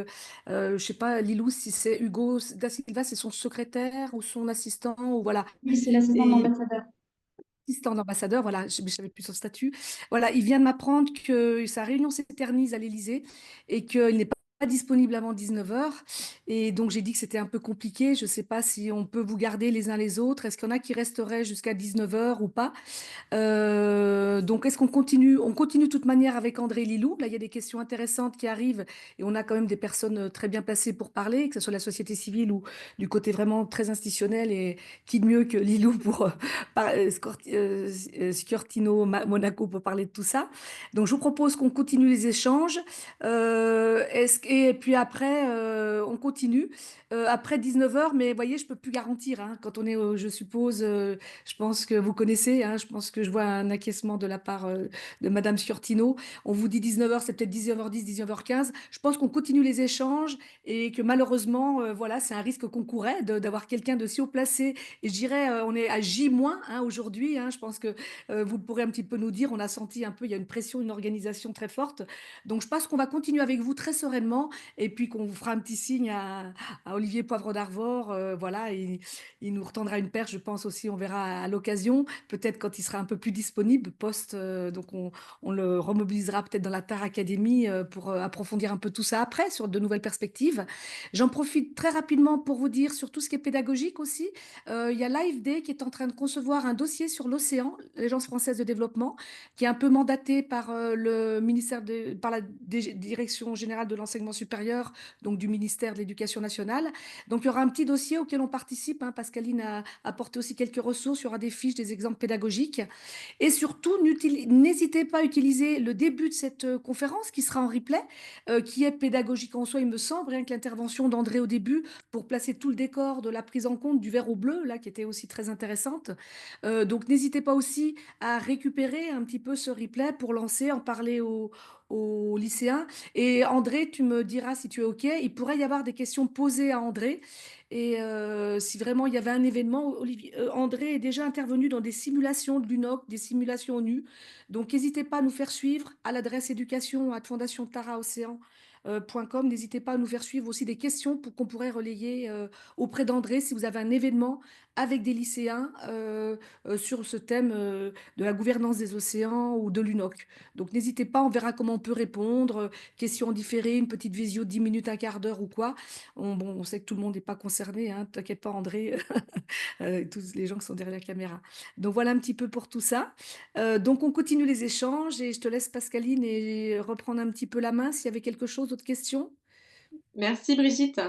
je sais pas, Lilou, si c'est Hugo da Silva, c'est son secrétaire ou son assistant, ou voilà. Oui, c'est l'assistant de Et l'ambassadeur. assistant d'ambassadeur, voilà, je ne savais plus son statut. Voilà, il vient de m'apprendre que sa réunion s'éternise à l'Élysée et qu'il n'est pas disponible avant 19 heures. Et donc, j'ai dit que c'était un peu compliqué. Je ne sais pas si on peut vous garder les uns les autres. Est-ce qu'il y en a qui resteraient jusqu'à 19 heures ou pas? Donc, est-ce qu'on continue? On continue de toute manière avec André Lilou. Là, il y a des questions intéressantes qui arrivent et on a quand même des personnes très bien placées pour parler, que ce soit la société civile ou du côté vraiment très institutionnel. Et qui de mieux que Lilou pour Sciortino, Monaco pour parler de tout ça. Donc, je vous propose qu'on continue les échanges. Et puis après, on continue. Après 19h, mais vous voyez, je ne peux plus garantir. Hein. Quand on est, je suppose, je pense que vous connaissez, hein, je pense que je vois un acquiescement de la part de Madame Sciortino. On vous dit 19h, c'est peut-être 19h10, 19h15. Je pense qu'on continue les échanges et que malheureusement, voilà, c'est un risque qu'on courait d'avoir quelqu'un de si haut placé. Et je dirais, on est à J- hein, aujourd'hui. Hein. Je pense que vous pourrez un petit peu nous dire, on a senti un peu, il y a une pression, une organisation très forte. Donc je pense qu'on va continuer avec vous très sereinement et puis qu'on vous fera un petit signe à Olivier Poivre d'Arvor. Voilà, il nous retendra une perche, je pense aussi, on verra à l'occasion, peut-être quand il sera un peu plus disponible, donc on le remobilisera peut-être dans la TAR Academy pour approfondir un peu tout ça après, sur de nouvelles perspectives. J'en profite très rapidement pour vous dire sur tout ce qui est pédagogique aussi. Il y a l'AFD qui est en train de concevoir un dossier sur l'océan, l'Agence française de développement, qui est un peu mandaté par le ministère par la Direction générale de l'enseignement supérieur, donc du ministère de l'Éducation nationale. Donc il y aura un petit dossier auquel on participe. Hein. Pascaline a apporté aussi quelques ressources. Il y aura des fiches, des exemples pédagogiques. Et surtout, n'hésitez pas à utiliser le début de cette conférence qui sera en replay, qui est pédagogique en soi, il me semble, rien que l'intervention d'André au début pour placer tout le décor de la prise en compte du vert au bleu, là, qui était aussi très intéressante. Donc n'hésitez pas aussi à récupérer un petit peu ce replay pour lancer, en parler aux lycéens. Et André, tu me diras si tu es OK. Il pourrait y avoir des questions posées à André. Et si vraiment il y avait un événement, André est déjà intervenu dans des simulations de l'UNOC, des simulations ONU. Donc n'hésitez pas à nous faire suivre à l'adresse éducation@fondationtaraocéan.com. N'hésitez pas à nous faire suivre aussi des questions pour qu'on pourrait relayer auprès d'André si vous avez un événement avec des lycéens sur ce thème de la gouvernance des océans ou de l'UNOC. Donc n'hésitez pas, on verra comment on peut répondre. Questions différées, une petite visio de 10 minutes, un quart d'heure ou quoi. On sait que tout le monde n'est pas concerné, hein, t'inquiète pas André, tous les gens qui sont derrière la caméra. Donc voilà un petit peu pour tout ça. Donc on continue les échanges et je te laisse Pascaline et reprendre un petit peu la main s'il y avait quelque chose, d'autres questions. Merci Brigitte.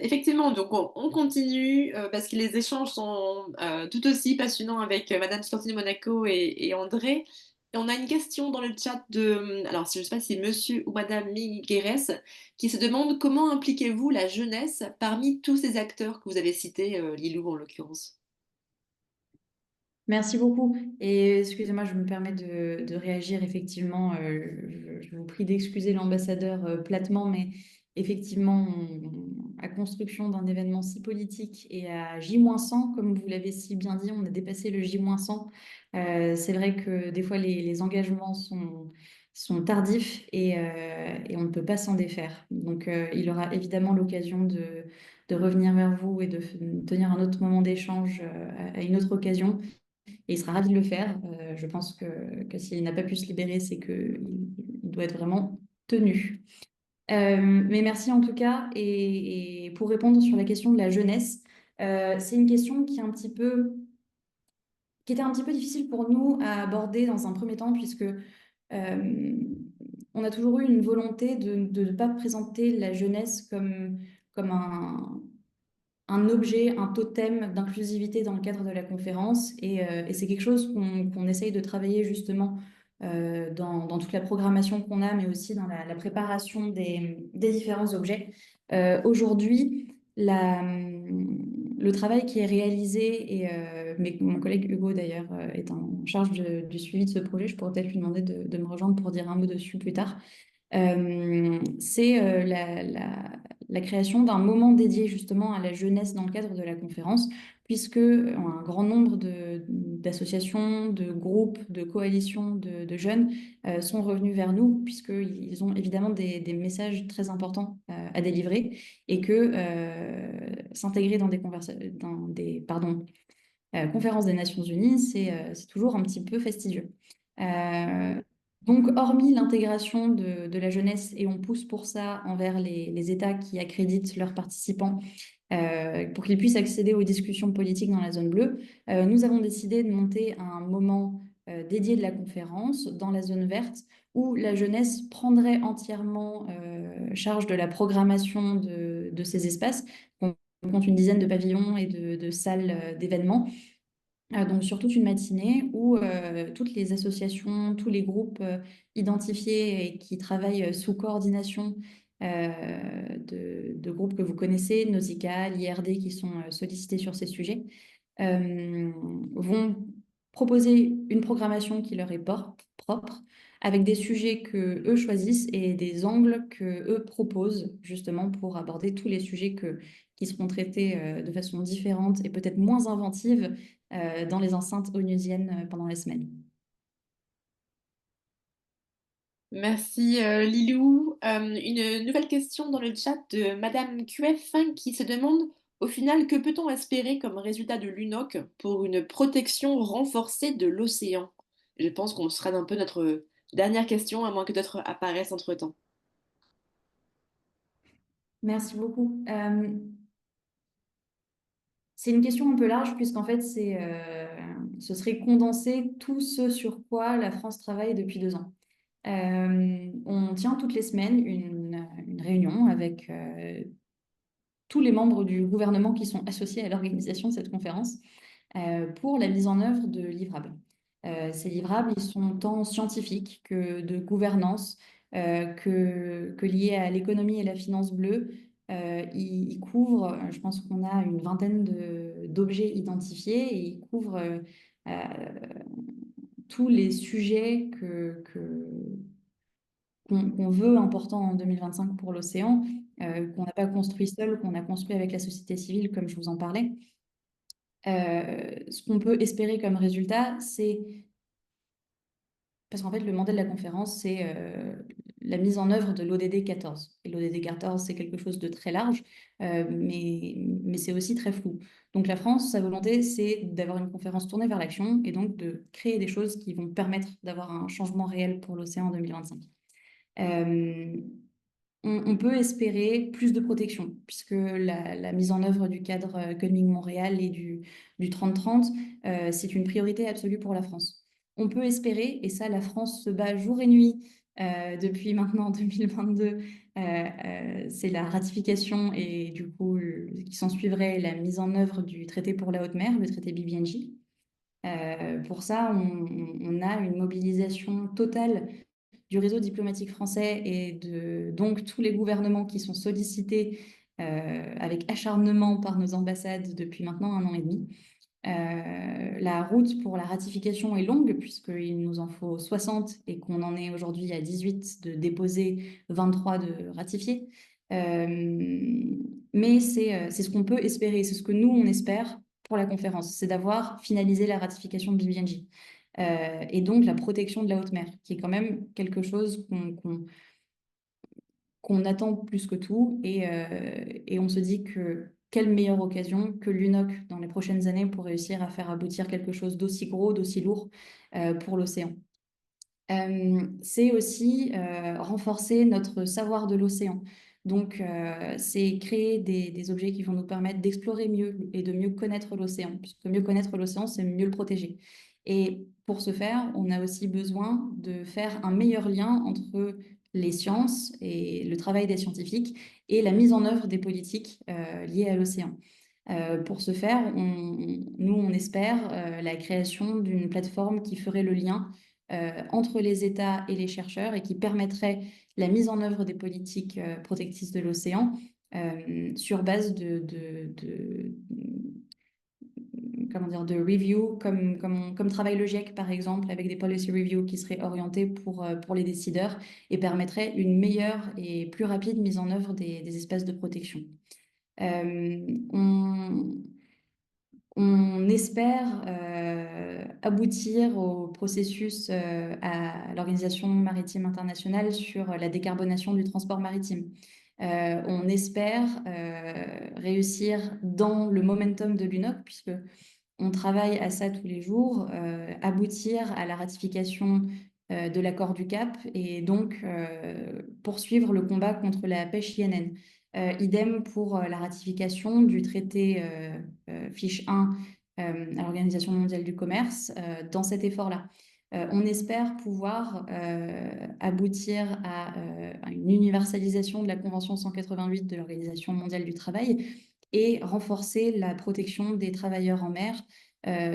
Effectivement, donc on continue parce que les échanges sont tout aussi passionnants avec Madame Santini Monaco et André. Et on a une question dans le chat alors je ne sais pas si Monsieur ou Madame Migueres, qui se demande comment impliquez-vous la jeunesse parmi tous ces acteurs que vous avez cités, Lilou en l'occurrence. Merci beaucoup. Et excusez-moi, je me permets de réagir. Effectivement, je vous prie d'excuser l'ambassadeur platement, mais effectivement, à construction d'un événement si politique et à J-100, comme vous l'avez si bien dit, on a dépassé le J-100. C'est vrai que des fois, les engagements sont tardifs et on ne peut pas s'en défaire. Donc, il aura évidemment l'occasion de revenir vers vous et de tenir un autre moment d'échange à une autre occasion. Et il sera ravi de le faire. Je pense que s'il n'a pas pu se libérer, c'est qu'il doit être vraiment tenu. Mais merci en tout cas. Et pour répondre sur la question de la jeunesse, c'est une question qui était un petit peu difficile pour nous à aborder dans un premier temps, puisque on a toujours eu une volonté de ne pas présenter la jeunesse comme un objet, un totem d'inclusivité dans le cadre de la conférence. Et c'est quelque chose qu'on essaye de travailler justement dans toute la programmation qu'on a, mais aussi dans la préparation des différents objets. Aujourd'hui, le travail qui est réalisé, mais mon collègue Hugo d'ailleurs est en charge du suivi de ce projet, je pourrais peut-être lui demander de me rejoindre pour dire un mot dessus plus tard. C'est la création d'un moment dédié justement à la jeunesse dans le cadre de la conférence, puisque un grand nombre d'associations, de groupes, de coalitions de jeunes sont revenus vers nous, puisqu'ils ont évidemment des messages très importants à délivrer et que s'intégrer dans conférences des Nations Unies, c'est toujours un petit peu fastidieux. Donc, hormis l'intégration de la jeunesse, et on pousse pour ça envers les États qui accréditent leurs participants pour qu'ils puissent accéder aux discussions politiques dans la zone bleue, nous avons décidé de monter un moment dédié de la conférence dans la zone verte où la jeunesse prendrait entièrement charge de la programmation de ces espaces. On compte une dizaine de pavillons et de salles d'événements. Donc sur toute une matinée où toutes les associations, tous les groupes identifiés et qui travaillent sous coordination de groupes que vous connaissez, Nausicaa, l'IRD, qui sont sollicités sur ces sujets, vont proposer une programmation qui leur est propre, avec des sujets que eux choisissent et des angles que eux proposent, justement pour aborder tous les sujets qui seront traités de façon différente et peut-être moins inventive dans les enceintes onusiennes pendant les semaines. Merci Lilou. Une nouvelle question dans le chat de Madame QF qui se demande au final que peut-on espérer comme résultat de l'UNOC pour une protection renforcée de l'océan? Je pense qu'on sera un peu notre dernière question, à moins que d'autres apparaissent entre-temps. Merci beaucoup. C'est une question un peu large puisqu'en fait, ce serait condenser tout ce sur quoi la France travaille depuis 2 ans. On tient toutes les semaines une réunion avec tous les membres du gouvernement qui sont associés à l'organisation de cette conférence pour la mise en œuvre de livrables. Ces livrables, ils sont tant scientifiques que de gouvernance, que liés à l'économie et la finance bleue. Ils couvrent, je pense qu'on a une vingtaine d'objets identifiés et ils couvrent tous les sujets qu'on veut importants en 2025 pour l'océan, qu'on n'a pas construit seul, qu'on a construit avec la société civile, comme je vous en parlais. Ce qu'on peut espérer comme résultat, c'est... Parce qu'en fait, le mandat de la conférence, c'est la mise en œuvre de l'ODD 14. Et l'ODD 14, c'est quelque chose de très large, mais c'est aussi très flou. Donc la France, sa volonté, c'est d'avoir une conférence tournée vers l'action et donc de créer des choses qui vont permettre d'avoir un changement réel pour l'océan en 2025. On peut espérer plus de protection, puisque la mise en œuvre du cadre Kunming-Montréal et du 30-30, c'est une priorité absolue pour la France. On peut espérer, et ça, la France se bat jour et nuit depuis maintenant 2022, c'est la ratification et du coup, qui s'en suivrait la mise en œuvre du traité pour la haute mer, le traité BBNJ. Pour ça, on a une mobilisation totale du réseau diplomatique français et donc tous les gouvernements qui sont sollicités avec acharnement par nos ambassades depuis maintenant 1 an et demi. La route pour la ratification est longue puisqu'il nous en faut 60 et qu'on en est aujourd'hui à 18 de déposer, 23 de ratifier. Mais c'est ce qu'on peut espérer, c'est ce que nous, on espère pour la conférence, c'est d'avoir finalisé la ratification de BBNJ. Et donc la protection de la haute mer, qui est quand même quelque chose qu'on attend plus que tout. Et on se dit que quelle meilleure occasion que l'UNOC dans les prochaines années pour réussir à faire aboutir quelque chose d'aussi gros, d'aussi lourd pour l'océan. C'est aussi renforcer notre savoir de l'océan. Donc, c'est créer des objets qui vont nous permettre d'explorer mieux et de mieux connaître l'océan, puisque mieux connaître l'océan, c'est mieux le protéger. Et pour ce faire, on a aussi besoin de faire un meilleur lien entre les sciences et le travail des scientifiques et la mise en œuvre des politiques liées à l'océan. Pour ce faire, nous, on espère la création d'une plateforme qui ferait le lien entre les États et les chercheurs et qui permettrait la mise en œuvre des politiques protectrices de l'océan sur base comment dire, de review, comme travaille le GIEC par exemple, avec des policy reviews qui seraient orientés pour les décideurs et permettraient une meilleure et plus rapide mise en œuvre des espaces de protection. On espère aboutir au processus à l'Organisation maritime internationale sur la décarbonation du transport maritime. On espère réussir dans le momentum de l'UNOC, puisque on travaille à ça tous les jours, aboutir à la ratification de l'accord du Cap et donc poursuivre le combat contre la pêche INN. Idem pour la ratification du traité fiche 1 à l'Organisation mondiale du commerce dans cet effort-là. On espère pouvoir aboutir à une universalisation de la Convention 188 de l'Organisation mondiale du travail et renforcer la protection des travailleurs en mer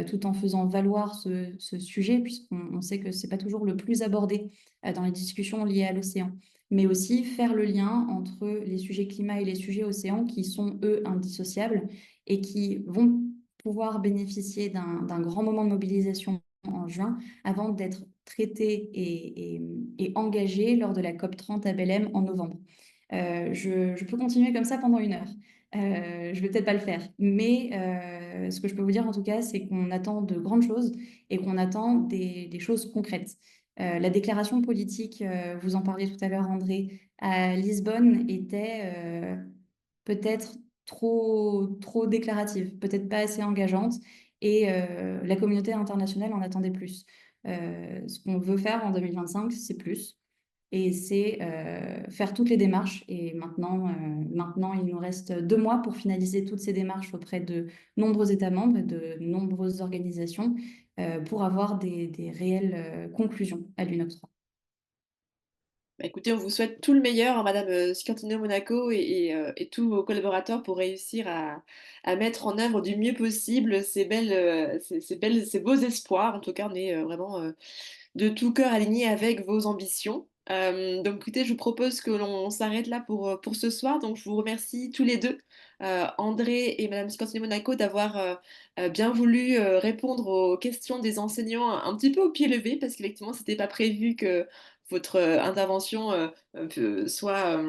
tout en faisant valoir ce sujet, puisqu'on sait que c'est pas toujours le plus abordé dans les discussions liées à l'océan. Mais aussi faire le lien entre les sujets climat et les sujets océan qui sont, eux, indissociables et qui vont pouvoir bénéficier d'un grand moment de mobilisation en juin avant d'être traités et engagés lors de la COP30 à Belém en novembre. Je peux continuer comme ça pendant 1 heure. Je vais peut-être pas le faire, mais ce que je peux vous dire en tout cas, c'est qu'on attend de grandes choses et qu'on attend des choses concrètes. La déclaration politique, vous en parliez tout à l'heure, André, à Lisbonne était peut-être trop déclarative, peut-être pas assez engageante, et la communauté internationale en attendait plus. Ce qu'on veut faire en 2025, c'est plus. Et c'est faire toutes les démarches. Et maintenant, il nous reste 2 mois pour finaliser toutes ces démarches auprès de nombreux États membres et de nombreuses organisations pour avoir des réelles conclusions à l'UNOPS 3. Bah, écoutez, on vous souhaite tout le meilleur, hein, Madame Sciantino Monaco et tous vos collaborateurs pour réussir à mettre en œuvre du mieux possible ces beaux espoirs. En tout cas, on est vraiment de tout cœur aligné avec vos ambitions. Donc écoutez, je vous propose que l'on s'arrête là pour ce soir. Donc je vous remercie tous les deux, André et Madame Scantini Monaco, d'avoir bien voulu répondre aux questions des enseignants un petit peu au pied levé, parce qu'effectivement, c'était pas prévu que votre intervention soit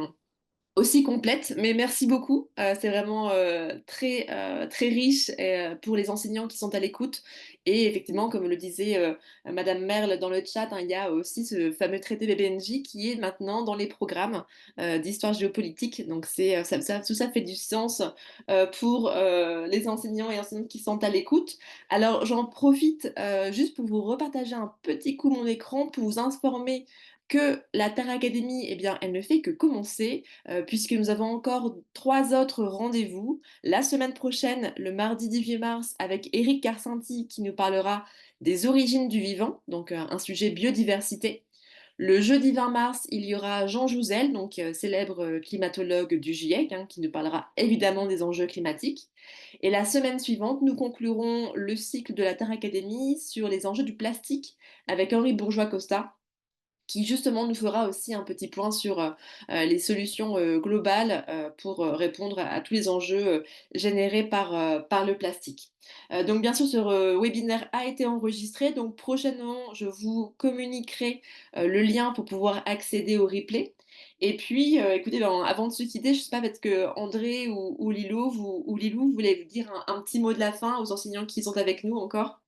aussi complète, mais merci beaucoup. C'est vraiment très riche pour les enseignants qui sont à l'écoute. Et effectivement, comme le disait Madame Merle dans le chat, hein, il y a aussi ce fameux traité BBNJ qui est maintenant dans les programmes d'histoire géopolitique. Donc tout ça fait du sens pour les enseignants et enseignantes qui sont à l'écoute. Alors j'en profite juste pour vous repartager un petit coup mon écran pour vous informer que la Terre Academy, eh bien, elle ne fait que commencer puisque nous avons encore 3 autres rendez-vous. La semaine prochaine, le mardi 18 mars, avec Éric Carcenti qui nous parlera des origines du vivant, donc un sujet biodiversité. Le jeudi 20 mars, il y aura Jean Jouzel, donc célèbre climatologue du GIEC, hein, qui nous parlera évidemment des enjeux climatiques. Et la semaine suivante, nous conclurons le cycle de la Terre Academy sur les enjeux du plastique avec Henri Bourgeois-Costa, qui justement nous fera aussi un petit point sur les solutions globales pour répondre à tous les enjeux générés par le plastique. Donc bien sûr, ce webinaire a été enregistré, donc prochainement, je vous communiquerai le lien pour pouvoir accéder au replay. Et puis, écoutez, ben, avant de se quitter, je ne sais pas, peut-être que André ou Lilou, vous voulez vous dire un petit mot de la fin aux enseignants qui sont avec nous encore?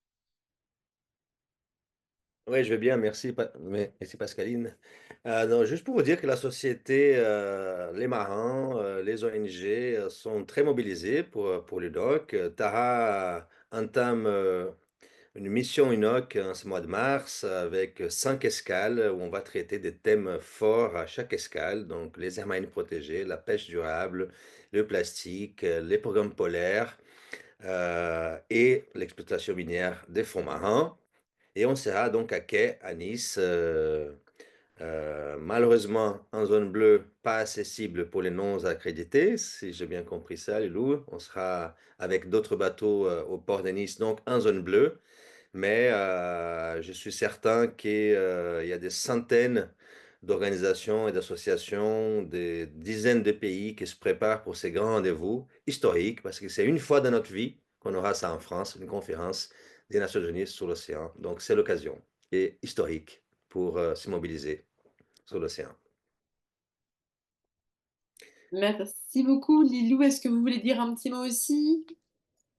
Oui, je vais bien, merci, merci Pascaline. Non, juste pour vous dire que la société, les marins, les ONG sont très mobilisés pour l'UNOC. Tara entame une mission UNOC en ce mois de mars avec 5 escales où on va traiter des thèmes forts à chaque escale, donc les aires marines protégées, la pêche durable, le plastique, les programmes polaires et l'exploitation minière des fonds marins. Et on sera donc à quai à Nice, malheureusement en zone bleue, pas accessible pour les non accrédités, si j'ai bien compris ça, Lilou. On sera avec d'autres bateaux au port de Nice, donc en zone bleue. Mais je suis certain qu'il y a des centaines d'organisations et d'associations, des dizaines de pays qui se préparent pour ces grands rendez-vous historiques, parce que c'est une fois dans notre vie qu'on aura ça en France, une conférence des Nations Unies sur l'océan. Donc c'est l'occasion, et historique, pour se mobiliser sur l'océan. Merci beaucoup, Lilou. Est-ce que vous voulez dire un petit mot aussi?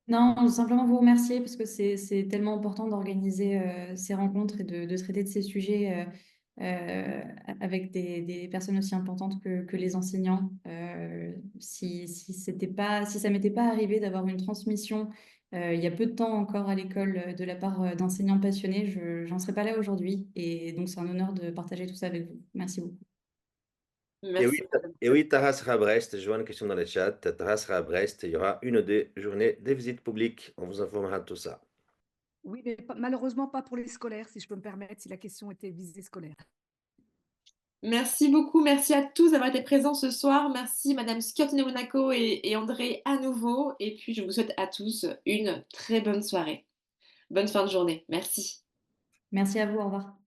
Non, simplement vous remercier parce que c'est tellement important d'organiser ces rencontres et de traiter de ces sujets avec des personnes aussi importantes que les enseignants. Si ça m'était pas arrivé d'avoir une transmission il y a peu de temps encore à l'école de la part d'enseignants passionnés, j'en serais pas là aujourd'hui. Et donc, c'est un honneur de partager tout ça avec vous. Merci beaucoup. Et oui, Merci. Tara sera à Brest. Je vois une question dans le chat. Tara sera à Brest. Il y aura 1 ou 2 journées de visite publique. On vous informera de tout ça. Oui, mais malheureusement pas pour les scolaires, si je peux me permettre, si la question était visée scolaire. Merci beaucoup, merci à tous d'avoir été présents ce soir. Merci Madame Sciortino Monaco et André à nouveau. Et puis je vous souhaite à tous une très bonne soirée. Bonne fin de journée. Merci. Merci à vous, au revoir.